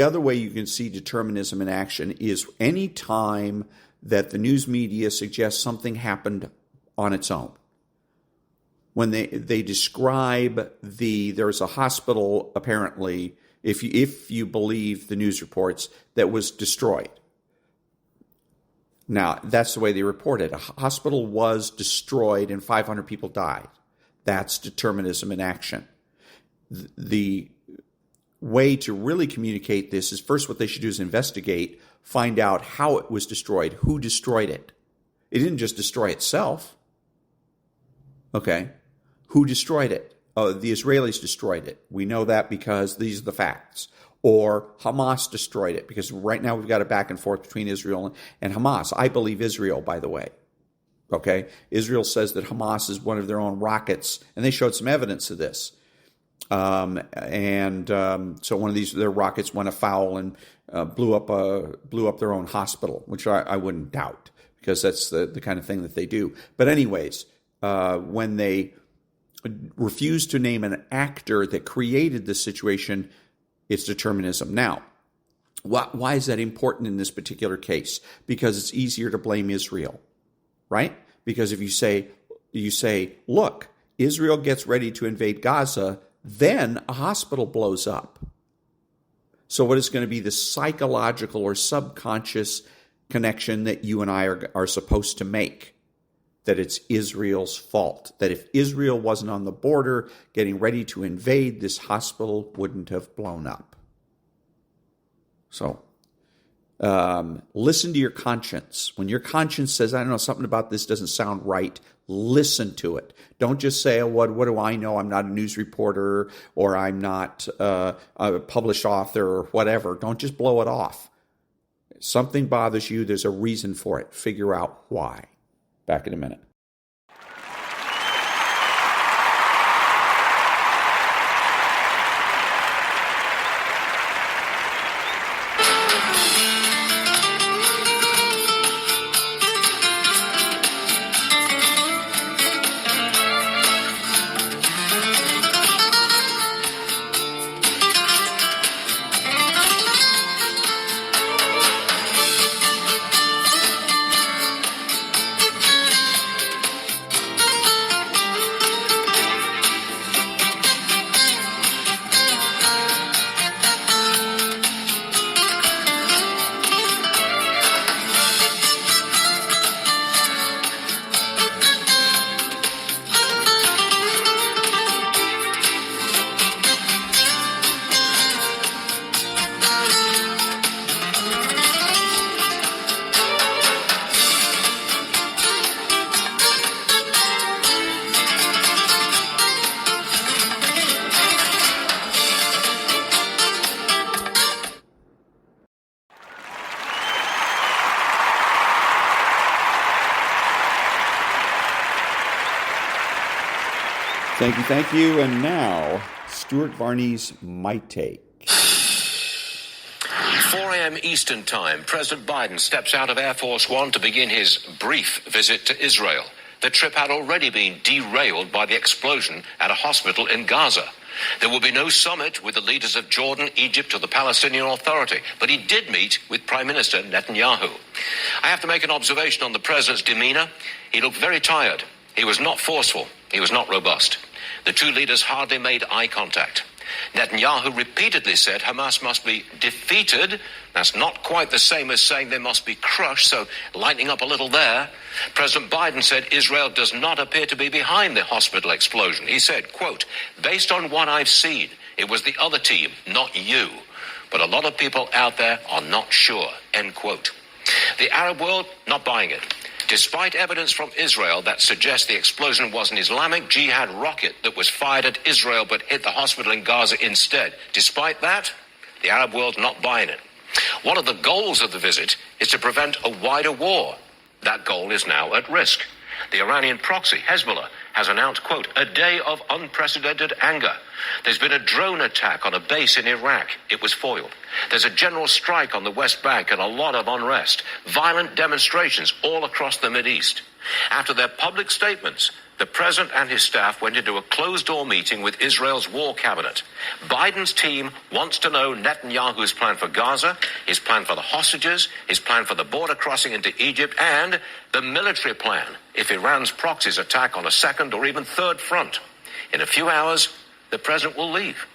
Speaker 2: other way you can see determinism in action is any time that the news media suggests something happened on its own. When they describe there's a hospital, apparently, if you believe the news reports, that was destroyed. Now, that's the way they report it. A hospital was destroyed and 500 people died. That's determinism in action. The way to really communicate this is first what they should do is investigate, find out how it was destroyed, who destroyed it. It didn't just destroy itself. Okay. Who destroyed it? The Israelis destroyed it. We know that because these are the facts. Or Hamas destroyed it, because right now we've got a back and forth between Israel and Hamas. I believe Israel, by the way. Okay? Israel says that Hamas is one of their own rockets, and they showed some evidence of this. So one of their rockets went afoul and blew up their own hospital, which I wouldn't doubt, because that's the kind of thing that they do. But anyways, when they refused to name an actor that created this situation, it's determinism. Now, why is that important in this particular case? Because it's easier to blame Israel, right? Because if you say, look, Israel gets ready to invade Gaza, then a hospital blows up. So what is going to be the psychological or subconscious connection that you and I are supposed to make? That it's Israel's fault. That if Israel wasn't on the border getting ready to invade, this hospital wouldn't have blown up. So, listen to your conscience. When your conscience says, I don't know, something about this doesn't sound right, listen to it. Don't just say, oh, what do I know? I'm not a news reporter, or I'm not a published author, or whatever. Don't just blow it off. If something bothers you, there's a reason for it. Figure out why. Back in a minute. Thank you. And now, Stuart Varney's My Take.
Speaker 10: 4 a.m. Eastern Time, President Biden steps out of Air Force One to begin his brief visit to Israel. The trip had already been derailed by the explosion at a hospital in Gaza. There will be no summit with the leaders of Jordan, Egypt, or the Palestinian Authority, but he did meet with Prime Minister Netanyahu. I have to make an observation on the president's demeanor. He looked very tired. He was not forceful. He was not robust. The two leaders hardly made eye contact. Netanyahu repeatedly said Hamas must be defeated. That's not quite the same as saying they must be crushed, so lightening up a little there. President Biden said Israel does not appear to be behind the hospital explosion. He said, quote, based on what I've seen, it was the other team, not you. but a lot of people out there are not sure, end quote. The Arab world not buying it. Despite evidence from Israel that suggests the explosion was an Islamic Jihad rocket that was fired at Israel but hit the hospital in Gaza instead. Despite that, the Arab world not buying it. One of the goals of the visit is to prevent a wider war. That goal is now at risk. The Iranian proxy, Hezbollah, has announced, quote, a day of unprecedented anger. There's been a drone attack on a base in Iraq. It was foiled. There's a general strike on the West Bank and a lot of unrest. Violent demonstrations all across the Mideast. After their public statements, the president and his staff went into a closed-door meeting with Israel's war cabinet. Biden's team wants to know Netanyahu's plan for Gaza, his plan for the hostages, his plan for the border crossing into Egypt, and the military plan if Iran's proxies attack on a second or even third front. In a few hours, the president will leave.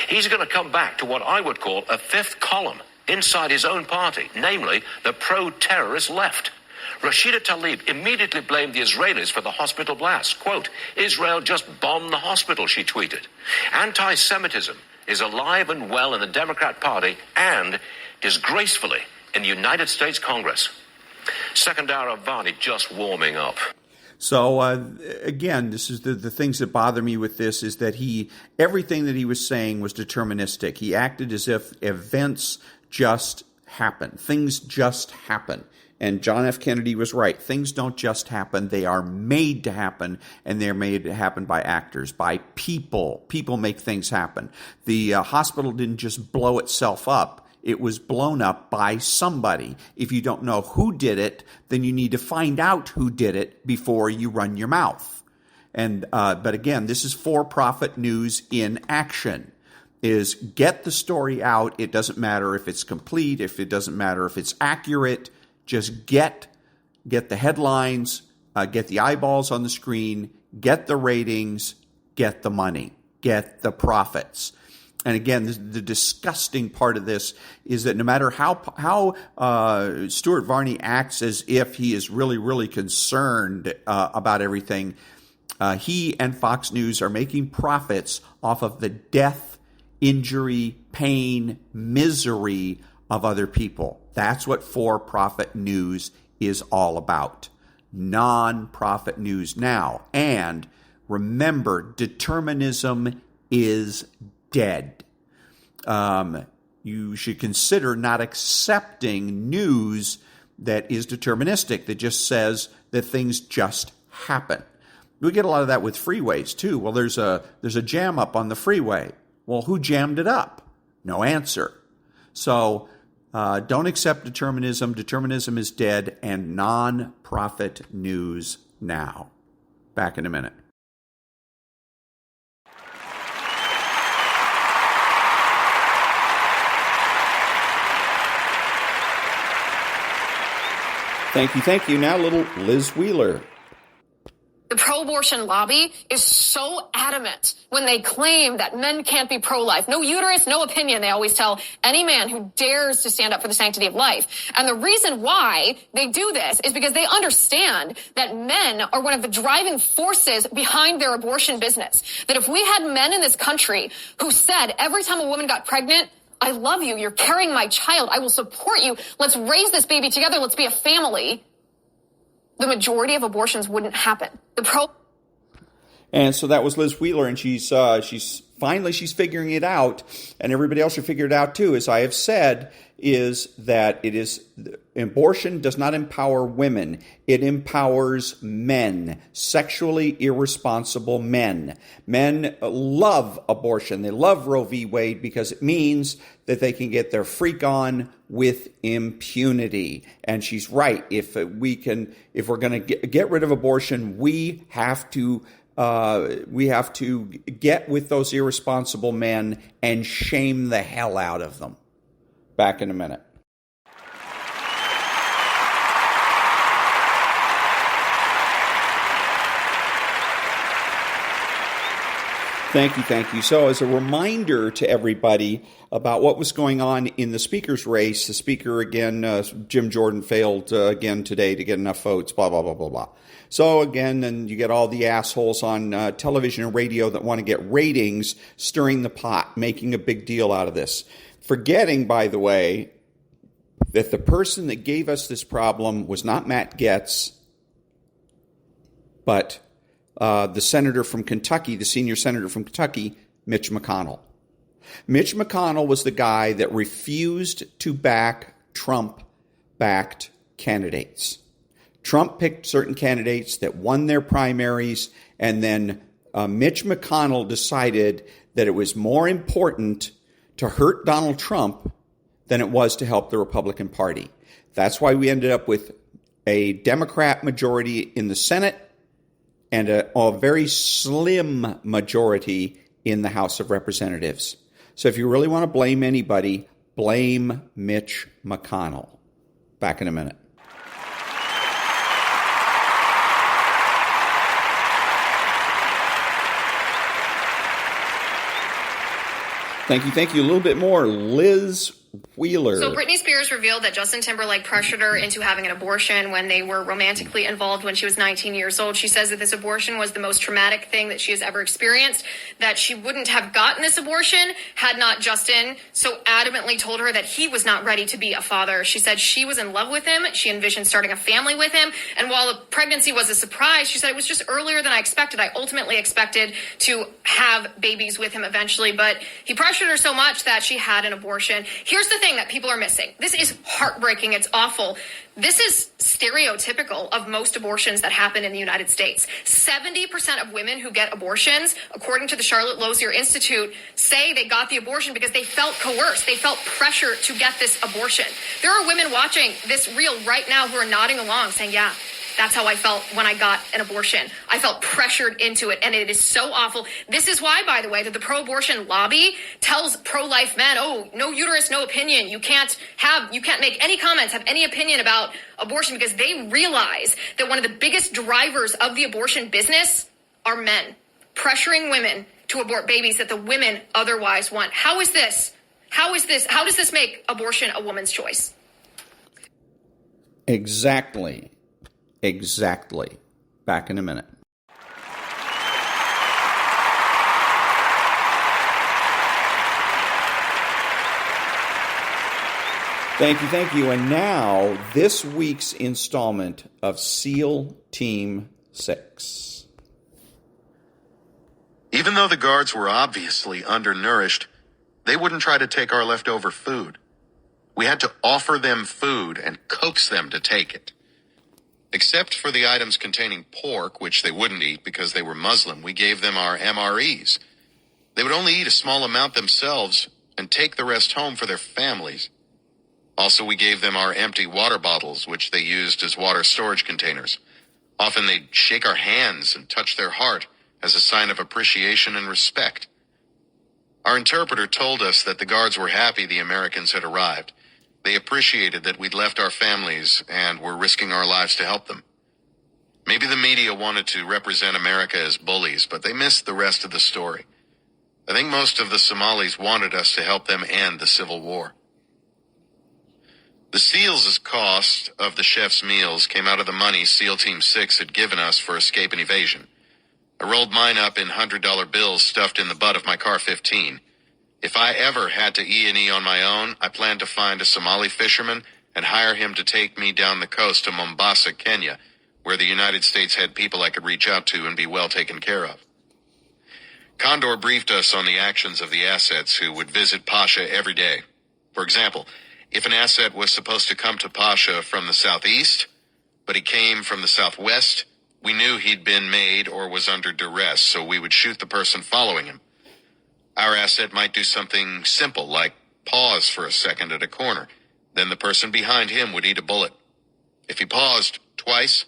Speaker 10: He's going to come back to what I would call a fifth column inside his own party, namely the pro-terrorist left. Rashida Tlaib immediately blamed the Israelis for the hospital blast. Quote, Israel just bombed the hospital, she tweeted. Anti-Semitism is alive and well in the Democrat Party and disgracefully in the United States Congress. Second hour of Varney just warming up.
Speaker 2: So, again, this is the things that bother me with this is that everything that he was saying was deterministic. He acted as if events just happen. Things just happen. And John F. Kennedy was right. Things don't just happen. They are made to happen, and they're made to happen by actors, by people. People make things happen. The hospital didn't just blow itself up. It was blown up by somebody. If you don't know who did it, then you need to find out who did it before you run your mouth. But again, this is for-profit news in action. Is get the story out. It doesn't matter if it's complete, it doesn't matter if it's accurate. Just get the headlines, get the eyeballs on the screen, get the ratings, get the money, get the profits. And again, the disgusting part of this is that no matter how Stuart Varney acts as if he is really, really concerned about everything, he and Fox News are making profits off of the death, injury, pain, misery of other people. That's what for-profit news is all about. Non-profit news now. And remember, determinism is dead. You should consider not accepting news that is deterministic, that just says that things just happen. We get a lot of that with freeways, too. Well, there's a jam up on the freeway. Well, who jammed it up? No answer. So don't accept determinism. Determinism is dead, and non-profit news now. Back in a minute. Thank you. Now, little Liz Wheeler.
Speaker 11: The pro-abortion lobby is so adamant when they claim that men can't be pro-life. No uterus, no opinion, they always tell any man who dares to stand up for the sanctity of life. And the reason why they do this is because they understand that men are one of the driving forces behind their abortion business. That if we had men in this country who said every time a woman got pregnant, I love you, you're carrying my child, I will support you, let's raise this baby together, let's be a family, the majority of abortions wouldn't happen.
Speaker 2: And so that was Liz Wheeler, and she's figuring it out, and everybody else should figure it out too. As I have said, is that abortion does not empower women; it empowers men, sexually irresponsible men. Men love abortion; they love Roe v. Wade because it means that they can get their freak on with impunity. And she's right. If we're going to get rid of abortion, we have to get with those irresponsible men and shame the hell out of them. Back in a minute. Thank you. So as a reminder to everybody about what was going on in the speaker's race, the speaker again, Jim Jordan, failed again today to get enough votes, blah, blah, blah, blah, blah. So again, and you get all the assholes on television and radio that want to get ratings, stirring the pot, making a big deal out of this. Forgetting, by the way, that the person that gave us this problem was not Matt Gaetz, but the senator from Kentucky, the senior senator from Kentucky, Mitch McConnell. Mitch McConnell was the guy that refused to back Trump-backed candidates. Trump picked certain candidates that won their primaries, and then Mitch McConnell decided that it was more important to hurt Donald Trump than it was to help the Republican Party. That's why we ended up with a Democrat majority in the Senate and a very slim majority in the House of Representatives. So if you really want to blame anybody, blame Mitch McConnell. Back in a minute. Thank you. A little bit more. Liz Wheeler.
Speaker 11: So Britney Spears revealed that Justin Timberlake pressured her into having an abortion when they were romantically involved when she was 19 years old. She says that this abortion was the most traumatic thing that she has ever experienced, that she wouldn't have gotten this abortion had not Justin so adamantly told her that he was not ready to be a father. She said she was in love with him. She envisioned starting a family with him. And while the pregnancy was a surprise, she said it was just earlier than I expected. I ultimately expected to have babies with him eventually, but he pressured her so much that she had an abortion. Here's the thing that people are missing. This is heartbreaking. It's awful. This is stereotypical of most abortions that happen in the United States. 70% of women who get abortions, according to the Charlotte Lozier Institute, say they got the abortion because they felt coerced. They felt pressure to get this abortion. There are women watching this reel right now who are nodding along saying, yeah, that's how I felt when I got an abortion. I felt pressured into it, and it is so awful. This is why, by the way, that the pro-abortion lobby tells pro-life men, oh, no uterus, no opinion. You can't make any comments, have any opinion about abortion, because they realize that one of the biggest drivers of the abortion business are men, pressuring women to abort babies that the women otherwise want. How is this? How does this make abortion a woman's choice?
Speaker 2: Exactly. Back in a minute. Thank you. And now, this week's installment of SEAL Team 6.
Speaker 12: Even though the guards were obviously undernourished, they wouldn't try to take our leftover food. We had to offer them food and coax them to take it. Except for the items containing pork, which they wouldn't eat because they were Muslim, we gave them our MREs. They would only eat a small amount themselves and take the rest home for their families. Also, we gave them our empty water bottles, which they used as water storage containers. Often they'd shake our hands and touch their heart as a sign of appreciation and respect. Our interpreter told us that the guards were happy the Americans had arrived. They appreciated that we'd left our families and were risking our lives to help them. Maybe the media wanted to represent America as bullies, but they missed the rest of the story. I think most of the Somalis wanted us to help them end the civil war. The SEALs' cost of the chef's meals came out of the money SEAL Team 6 had given us for escape and evasion. I rolled mine up in $100 bills stuffed in the butt of my car 15. If I ever had to E&E on my own, I planned to find a Somali fisherman and hire him to take me down the coast to Mombasa, Kenya, where the United States had people I could reach out to and be well taken care of. Condor briefed us on the actions of the assets who would visit Pasha every day. For example, if an asset was supposed to come to Pasha from the southeast, but he came from the southwest, we knew he'd been made or was under duress, so we would shoot the person following him. Our asset might do something simple, like pause for a second at a corner. Then the person behind him would eat a bullet. If he paused twice,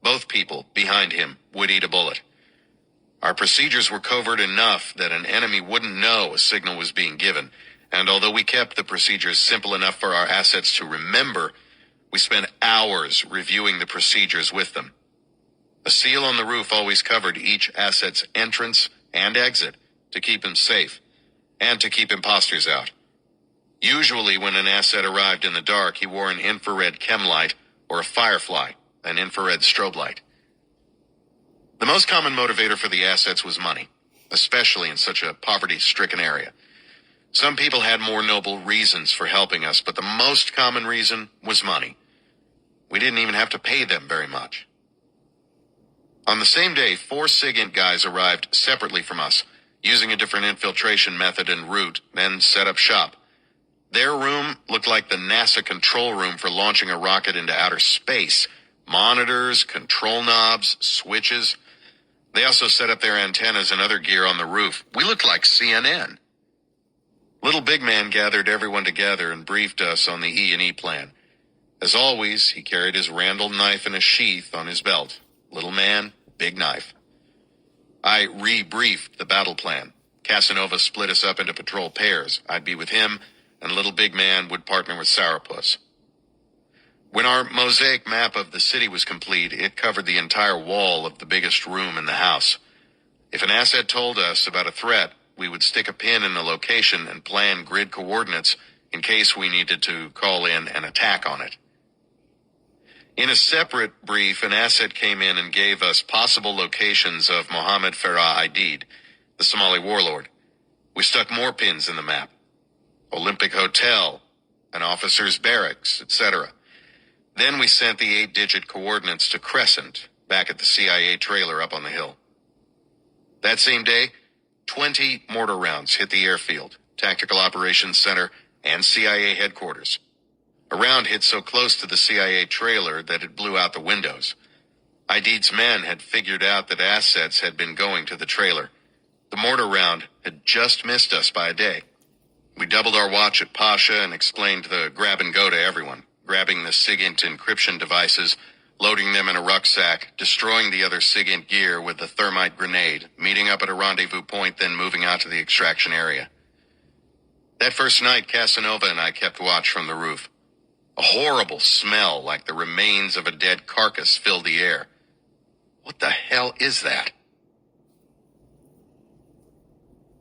Speaker 12: both people behind him would eat a bullet. Our procedures were covert enough that an enemy wouldn't know a signal was being given, and although we kept the procedures simple enough for our assets to remember, we spent hours reviewing the procedures with them. A SEAL on the roof always covered each asset's entrance and exit to keep him safe and to keep imposters out. Usually when an asset arrived in the dark, he wore an infrared chem light or a firefly, an infrared strobe light. The most common motivator for the assets was money, especially in such a poverty-stricken area. Some people had more noble reasons for helping us, but the most common reason was money. We didn't even have to pay them very much. On the same day, 4 SIGINT guys arrived separately from us, using a different infiltration method and route, then set up shop. Their room looked like the NASA control room for launching a rocket into outer space. Monitors, control knobs, switches. They also set up their antennas and other gear on the roof. We looked like CNN. Little Big Man gathered everyone together and briefed us on the E&E plan. As always, he carried his Randall knife in a sheath on his belt. Little man, big knife. I re-briefed the battle plan. Casanova split us up into patrol pairs. I'd be with him, and Little Big Man would partner with Sourpuss. When our mosaic map of the city was complete, it covered the entire wall of the biggest room in the house. If an asset told us about a threat, we would stick a pin in the location and plan grid coordinates in case we needed to call in an attack on it. In a separate brief, an asset came in and gave us possible locations of Mohammed Farah Aidid, the Somali warlord. We stuck more pins in the map. Olympic Hotel, an officer's barracks, etc. Then we sent the 8-digit coordinates to Crescent, back at the CIA trailer up on the hill. That same day, 20 mortar rounds hit the airfield, Tactical Operations Center, and CIA headquarters. A round hit so close to the CIA trailer that it blew out the windows. Aidid's men had figured out that assets had been going to the trailer. The mortar round had just missed us by a day. We doubled our watch at Pasha and explained the grab and go to everyone, grabbing the SIGINT encryption devices, loading them in a rucksack, destroying the other SIGINT gear with the thermite grenade, meeting up at a rendezvous point, then moving out to the extraction area. That first night, Casanova and I kept watch from the roof. A horrible smell like the remains of a dead carcass filled the air. What the hell is that?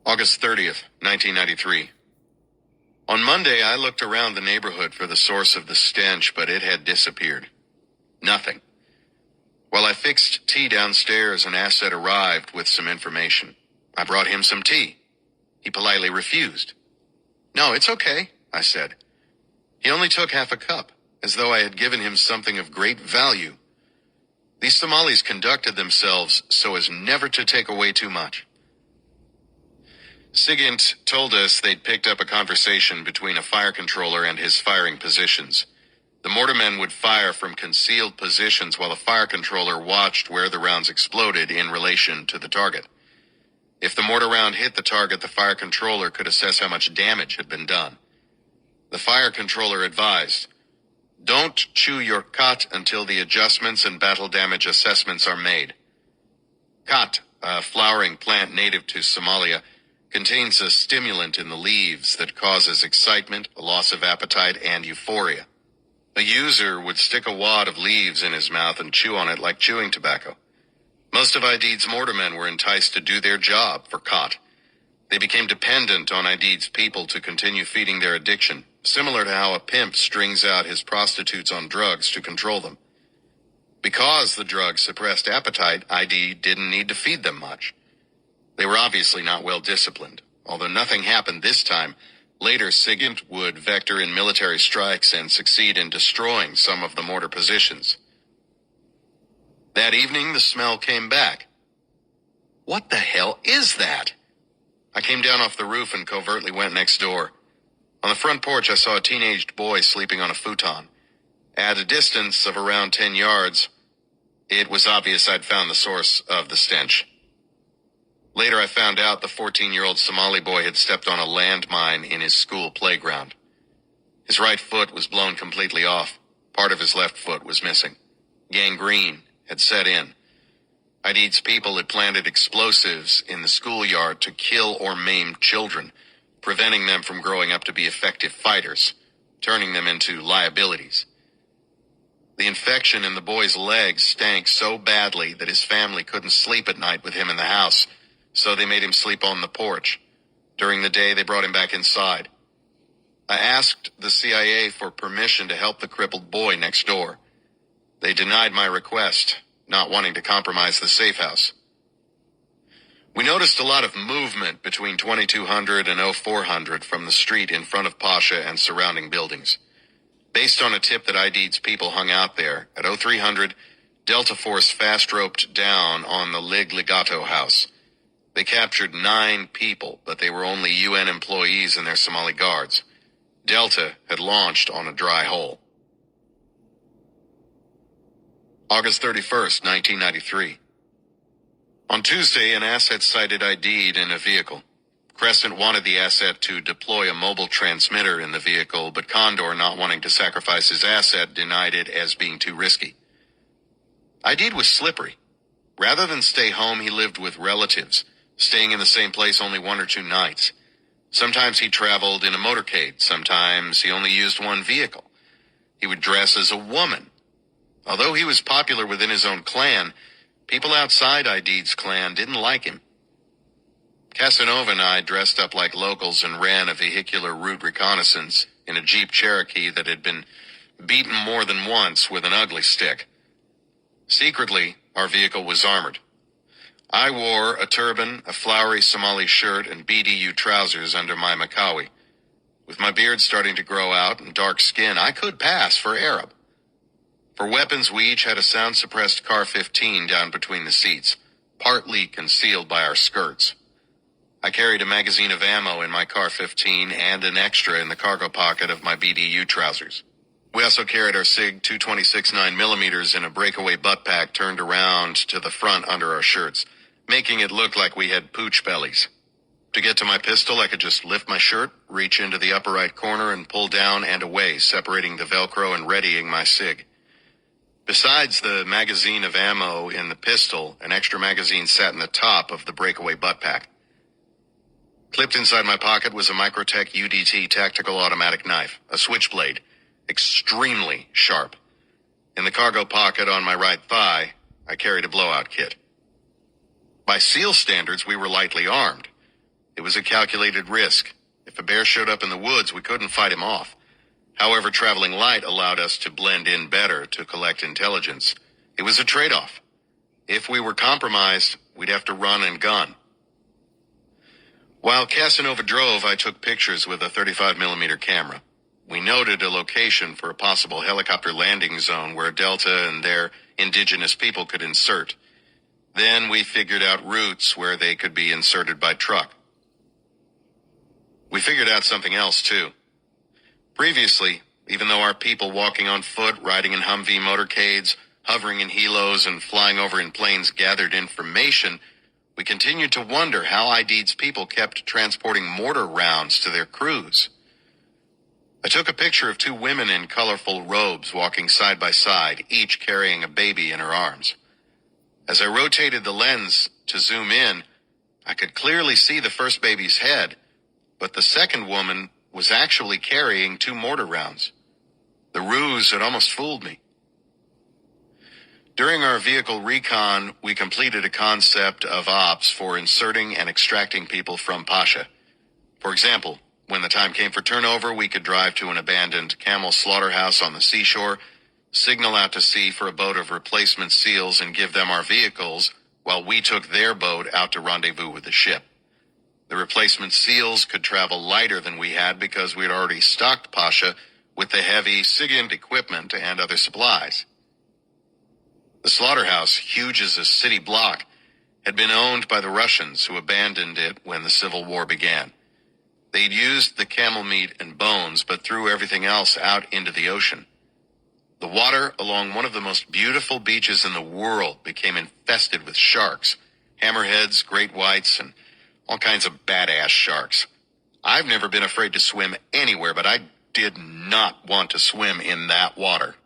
Speaker 12: August 30th, 1993. On Monday, I looked around the neighborhood for the source of the stench, but it had disappeared. Nothing. While I fixed tea downstairs, an asset arrived with some information. I brought him some tea. He politely refused. "No, it's okay," I said. He only took half a cup, as though I had given him something of great value. These Somalis conducted themselves so as never to take away too much. SIGINT told us they'd picked up a conversation between a fire controller and his firing positions. The mortarmen would fire from concealed positions while the fire controller watched where the rounds exploded in relation to the target. If the mortar round hit the target, the fire controller could assess how much damage had been done. The fire controller advised, "Don't chew your khat until the adjustments and battle damage assessments are made." Khat, a flowering plant native to Somalia, contains a stimulant in the leaves that causes excitement, a loss of appetite, and euphoria. A user would stick a wad of leaves in his mouth and chew on it like chewing tobacco. Most of Aidid's mortarmen were enticed to do their job for khat. They became dependent on Aidid's people to continue feeding their addiction, similar to how a pimp strings out his prostitutes on drugs to control them. Because the drugs suppressed appetite, Aidid didn't need to feed them much. They were obviously not well disciplined. Although nothing happened this time, later SIGINT would vector in military strikes and succeed in destroying some of the mortar positions. That evening, the smell came back. What the hell is that? I came down off the roof and covertly went next door. On the front porch, I saw a teenaged boy sleeping on a futon. At a distance of around 10 yards, it was obvious I'd found the source of the stench. Later, I found out the 14-year-old Somali boy had stepped on a landmine in his school playground. His right foot was blown completely off. Part of his left foot was missing. Gangrene had set in. Aidid's people had planted explosives in the schoolyard to kill or maim children, preventing them from growing up to be effective fighters, turning them into liabilities. The infection in the boy's legs stank so badly that his family couldn't sleep at night with him in the house, so they made him sleep on the porch. During the day, they brought him back inside. I asked the CIA for permission to help the crippled boy next door. They denied my request, not wanting to compromise the safe house. We noticed a lot of movement between 2200 and 0400 from the street in front of Pasha and surrounding buildings. Based on a tip that ID's people hung out there, at 0300, Delta Force fast-roped down on the Lig Ligato house. They captured 9 people, but they were only UN employees and their Somali guards. Delta had launched on a dry hole. August 31st, 1993. On Tuesday, an asset sighted ID'd in a vehicle. Crescent wanted the asset to deploy a mobile transmitter in the vehicle, but Condor, not wanting to sacrifice his asset, denied it as being too risky. ID'd was slippery. Rather than stay home, he lived with relatives, staying in the same place only 1 or 2 nights. Sometimes he traveled in a motorcade. Sometimes he only used one vehicle. He would dress as a woman. Although he was popular within his own clan, people outside ID's clan didn't like him. Casanova and I dressed up like locals and ran a vehicular route reconnaissance in a Jeep Cherokee that had been beaten more than once with an ugly stick. Secretly, our vehicle was armored. I wore a turban, a flowery Somali shirt, and BDU trousers under my Makawi. With my beard starting to grow out and dark skin, I could pass for Arab. For weapons, we each had a sound-suppressed Car-15 down between the seats, partly concealed by our skirts. I carried a magazine of ammo in my Car-15 and an extra in the cargo pocket of my BDU trousers. We also carried our SIG 226 9mm in a breakaway butt pack turned around to the front under our shirts, making it look like we had pooch bellies. To get to my pistol, I could just lift my shirt, reach into the upper right corner, and pull down and away, separating the Velcro and readying my SIG. Besides the magazine of ammo in the pistol, an extra magazine sat in the top of the breakaway butt pack. Clipped inside my pocket was a Microtech UDT tactical automatic knife, a switchblade, extremely sharp. In the cargo pocket on my right thigh, I carried a blowout kit. By SEAL standards, we were lightly armed. It was a calculated risk. If a bear showed up in the woods, we couldn't fight him off. However, traveling light allowed us to blend in better to collect intelligence. It was a trade-off. If we were compromised, we'd have to run and gun. While Casanova drove, I took pictures with a 35mm camera. We noted a location for a possible helicopter landing zone where Delta and their indigenous people could insert. Then we figured out routes where they could be inserted by truck. We figured out something else, too. Previously, even though our people walking on foot, riding in Humvee motorcades, hovering in helos, and flying over in planes gathered information, we continued to wonder how ID's people kept transporting mortar rounds to their crews. I took a picture of 2 women in colorful robes walking side by side, each carrying a baby in her arms. As I rotated the lens to zoom in, I could clearly see the first baby's head, but the second woman was actually carrying 2 mortar rounds. The ruse had almost fooled me. During our vehicle recon, we completed a concept of ops for inserting and extracting people from Pasha. For example, when the time came for turnover, we could drive to an abandoned camel slaughterhouse on the seashore, signal out to sea for a boat of replacement SEALs, and give them our vehicles while we took their boat out to rendezvous with the ship. The replacement SEALs could travel lighter than we had because we had already stocked Pasha with the heavy SIGINT equipment and other supplies. The slaughterhouse, huge as a city block, had been owned by the Russians, who abandoned it when the Civil War began. They'd used the camel meat and bones, but threw everything else out into the ocean. The water along one of the most beautiful beaches in the world became infested with sharks, hammerheads, great whites, and all kinds of badass sharks. I've never been afraid to swim anywhere, but I did not want to swim in that water.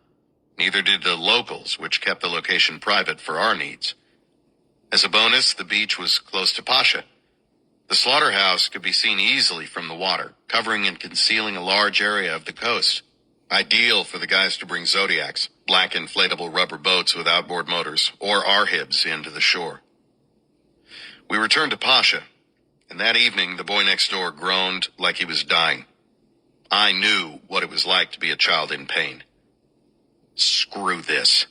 Speaker 12: Neither did the locals, which kept the location private for our needs. As a bonus, the beach was close to Pasha. The slaughterhouse could be seen easily from the water, covering and concealing a large area of the coast. Ideal for the guys to bring Zodiacs, black inflatable rubber boats with outboard motors, or R-hibs into the shore. We returned to Pasha, and that evening the boy next door groaned like he was dying. I knew what it was like to be a child in pain. Screw this.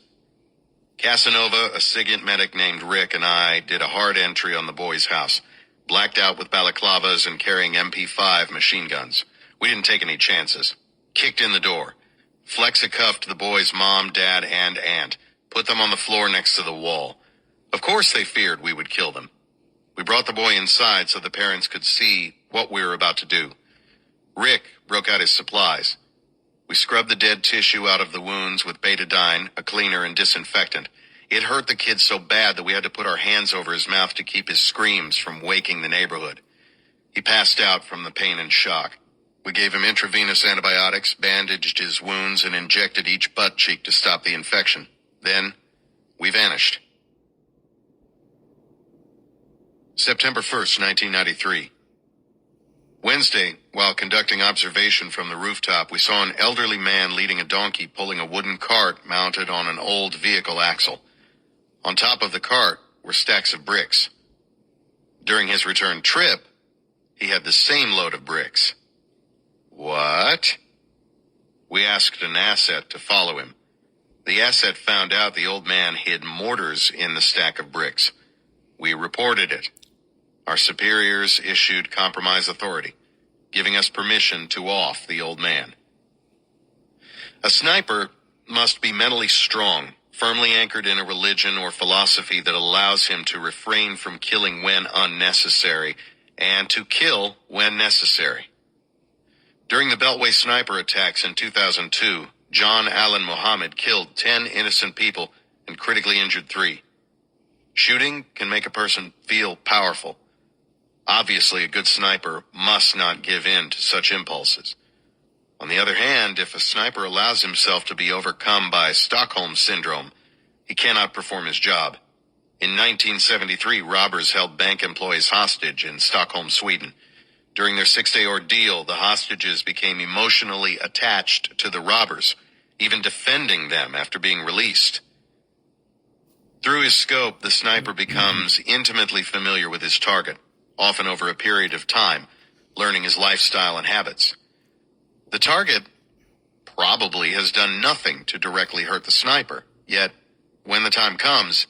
Speaker 12: Casanova, a SIGINT medic named Rick, and I did a hard entry on the boy's house, blacked out with balaclavas and carrying MP5 machine guns. We didn't take any chances. Kicked in the door. Flexicuffed the boy's mom, dad, and aunt. Put them on the floor next to the wall. Of course they feared we would kill them. We brought the boy inside so the parents could see what we were about to do. Rick broke out his supplies. We scrubbed the dead tissue out of the wounds with betadine, a cleaner, and disinfectant. It hurt the kid so bad that we had to put our hands over his mouth to keep his screams from waking the neighborhood. He passed out from the pain and shock. We gave him intravenous antibiotics, bandaged his wounds, and injected each butt cheek to stop the infection. Then, we vanished. September 1st, 1993. Wednesday, while conducting observation from the rooftop, we saw an elderly man leading a donkey pulling a wooden cart mounted on an old vehicle axle. On top of the cart were stacks of bricks. During his return trip, he had the same load of bricks. What? We asked an asset to follow him. The asset found out the old man hid mortars in the stack of bricks. We reported it. Our superiors issued compromise authority, giving us permission to off the old man. A sniper must be mentally strong, firmly anchored in a religion or philosophy that allows him to refrain from killing when unnecessary and to kill when necessary. During the Beltway sniper attacks in 2002, John Allen Muhammad killed 10 innocent people and critically injured 3. Shooting can make a person feel powerful. Obviously, a good sniper must not give in to such impulses. On the other hand, if a sniper allows himself to be overcome by Stockholm Syndrome, he cannot perform his job. In 1973, robbers held bank employees hostage in Stockholm, Sweden. During their 6-day ordeal, the hostages became emotionally attached to the robbers, even defending them after being released. Through his scope, the sniper becomes intimately familiar with his target, often over a period of time, learning his lifestyle and habits. The target probably has done nothing to directly hurt the sniper, yet, when the time comes,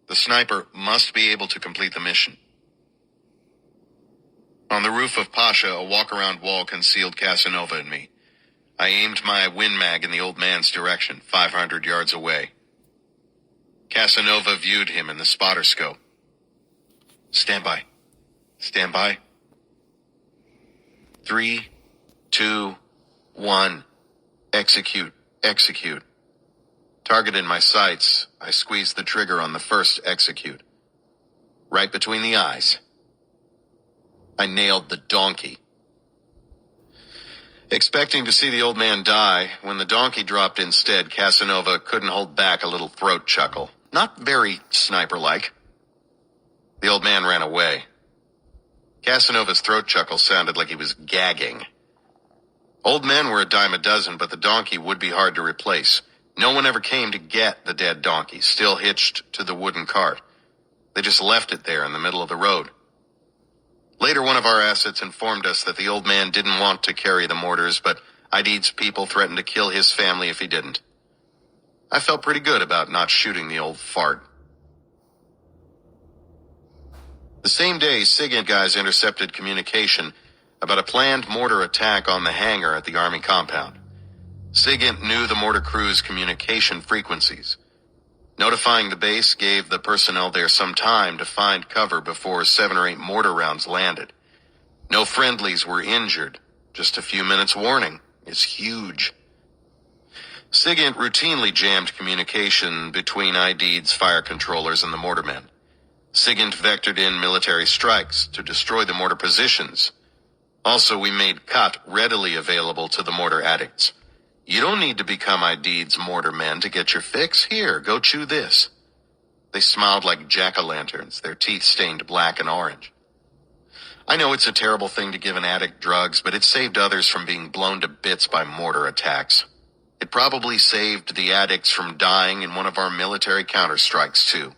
Speaker 12: the sniper must be able to complete the mission. On the roof of Pasha, a walk-around wall concealed Casanova and me. I aimed my Win Mag in the old man's direction, 500 yards away. Casanova viewed him in the spotter scope. Stand by. Stand by. 3, 2, 1. Execute. Execute. Target in my sights, I squeezed the trigger on the first execute. Right between the eyes. I nailed the donkey. Expecting to see the old man die, when the donkey dropped instead, Casanova couldn't hold back a little throat chuckle. Not very sniper-like. The old man ran away. Casanova's throat chuckle sounded like he was gagging. Old men were a dime a dozen, but the donkey would be hard to replace. No one ever came to get the dead donkey, still hitched to the wooden cart. They just left it there in the middle of the road. Later, one of our assets informed us that the old man didn't want to carry the mortars, but ID's people threatened to kill his family if he didn't. I felt pretty good about not shooting the old fart. The same day, SIGINT guys intercepted communication about a planned mortar attack on the hangar at the Army compound. SIGINT knew the mortar crew's communication frequencies. Notifying the base gave the personnel there some time to find cover before 7 or 8 mortar rounds landed. No friendlies were injured. Just a few minutes warning is huge. SIGINT routinely jammed communication between ID's fire controllers and the mortarmen. SIGINT vectored in military strikes to destroy the mortar positions. Also, we made cut readily available to the mortar addicts. You don't need to become ID's mortar men to get your fix. Here, go chew this. They smiled like jack-o'-lanterns, their teeth stained black and orange. I know it's a terrible thing to give an addict drugs, but it saved others from being blown to bits by mortar attacks. It probably saved the addicts from dying in one of our military counterstrikes, too.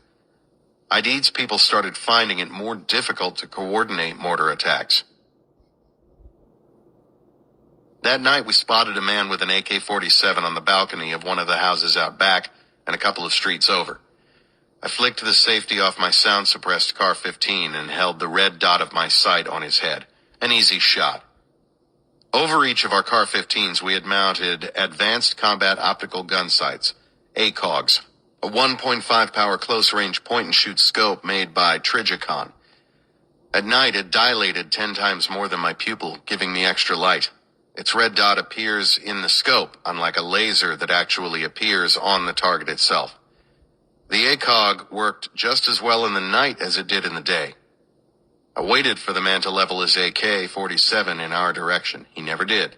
Speaker 12: ID's people started finding it more difficult to coordinate mortar attacks. That night, we spotted a man with an AK-47 on the balcony of one of the houses out back and a couple of streets over. I flicked the safety off my sound-suppressed Car 15 and held the red dot of my sight on his head. An easy shot. Over each of our Car 15s, we had mounted Advanced Combat Optical Gun Sights, ACOGs, a 1.5 power close-range point-and-shoot scope made by Trigicon. At night, it dilated 10 times more than my pupil, giving me extra light. Its red dot appears in the scope, unlike a laser that actually appears on the target itself. The ACOG worked just as well in the night as it did in the day. I waited for the man to level his AK-47 in our direction. He never did.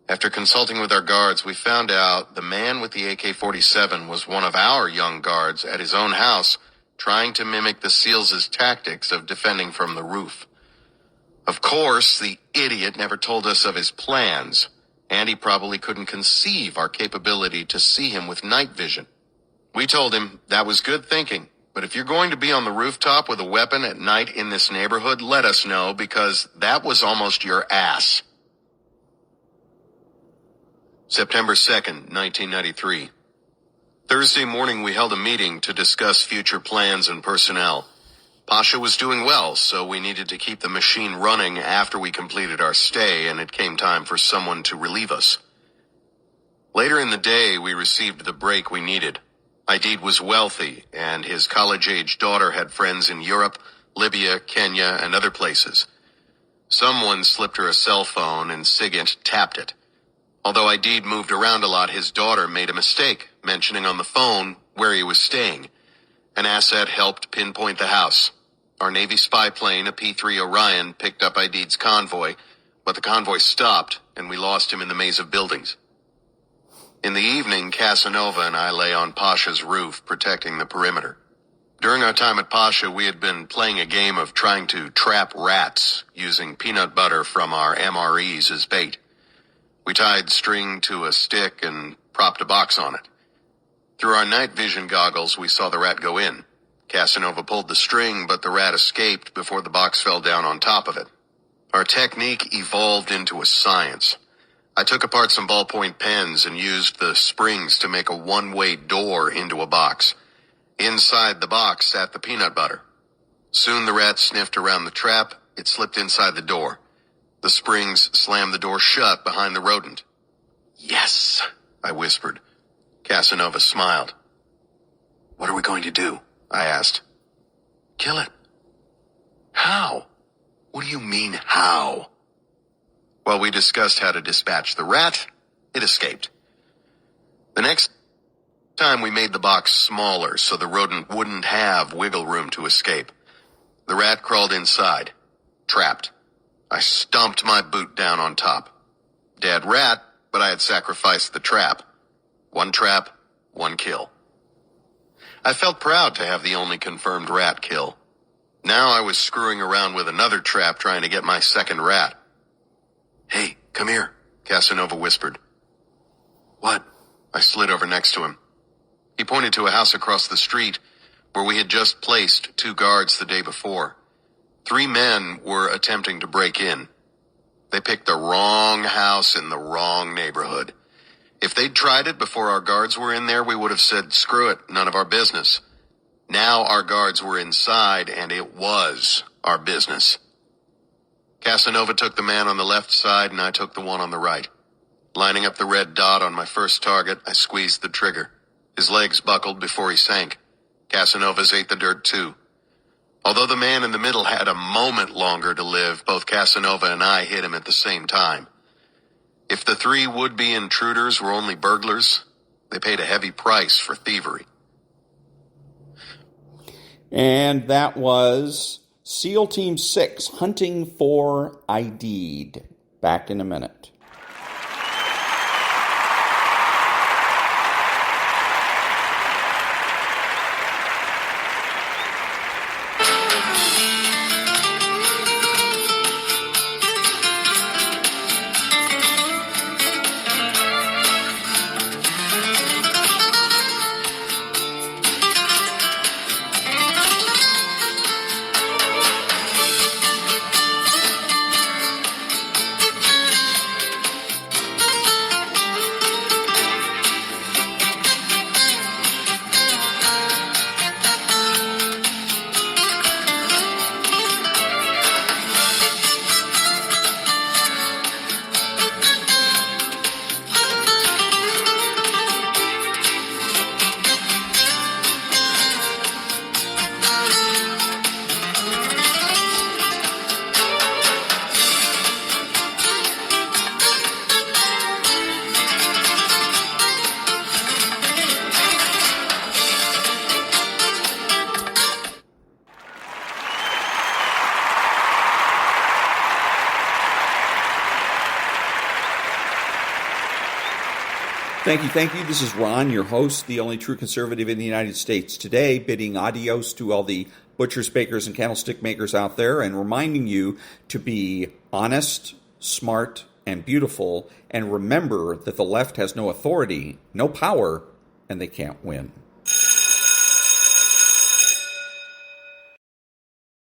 Speaker 12: After consulting with our guards, we found out the man with the AK-47 was one of our young guards at his own house, trying to mimic the SEALs' tactics of defending from the roof. Of course, the idiot never told us of his plans, and he probably couldn't conceive our capability to see him with night vision. We told him that was good thinking, but if you're going to be on the rooftop with a weapon at night in this neighborhood, let us know, because that was almost your ass. September 2nd, 1993. Thursday morning we held a meeting to discuss future plans and personnel. Pasha was doing well, so we needed to keep the machine running after we completed our stay, and it came time for someone to relieve us. Later in the day, we received the break we needed. Aidid was wealthy, and his college-age daughter had friends in Europe, Libya, Kenya, and other places. Someone slipped her a cell phone, and Sigint tapped it. Although Aidid moved around a lot, his daughter made a mistake, mentioning on the phone where he was staying. An asset helped pinpoint the house. Our Navy spy plane, a P-3 Orion, picked up Aidid's convoy, but the convoy stopped, and we lost him in the maze of buildings. In the evening, Casanova and I lay on Pasha's roof, protecting the perimeter. During our time at Pasha, we had been playing a game of trying to trap rats, using peanut butter from our MREs as bait. We tied string to a stick and propped a box on it. Through our night vision goggles, we saw the rat go in. Casanova pulled the string, but the rat escaped before the box fell down on top of it. Our technique evolved into a science. I took apart some ballpoint pens and used the springs to make a one-way door into a box. Inside the box sat the peanut butter. Soon the rat sniffed around the trap. It slipped inside the door. The springs slammed the door shut behind the rodent. "Yes," I whispered. Casanova smiled. "What are we going to do?" I asked. "Kill it." "How?" "What do you mean, how?" While we discussed how to dispatch the rat, it escaped. The next time we made the box smaller so the rodent wouldn't have wiggle room to escape. The rat crawled inside, trapped. I stomped my boot down on top. Dead rat, but I had sacrificed the trap. One trap, one kill. I felt proud to have the only confirmed rat kill. Now I was screwing around with another trap trying to get my second rat. "Hey, come here," Casanova whispered. "What?" I slid over next to him. He pointed to a house across the street where we had just placed 2 guards the day before. 3 men were attempting to break in. They picked the wrong house in the wrong neighborhood. If they'd tried it before our guards were in there, we would have said, "Screw it, none of our business." Now our guards were inside, and it was our business. Casanova took the man on the left side, and I took the one on the right. Lining up the red dot on my first target, I squeezed the trigger. His legs buckled before he sank. Casanova's ate the dirt too. Although the man in the middle had a moment longer to live, both Casanova and I hit him at the same time. If the 3 would-be intruders were only burglars, they paid a heavy price for thievery.
Speaker 2: And that was SEAL Team 6, Hunting for Aidid. Back in a minute. Thank you. This is Ron, your host, the only true conservative in the United States. Today, bidding adios to all the butchers, bakers, and candlestick makers out there, and reminding you to be honest, smart, and beautiful, and remember that the left has no authority, no power, and they can't win.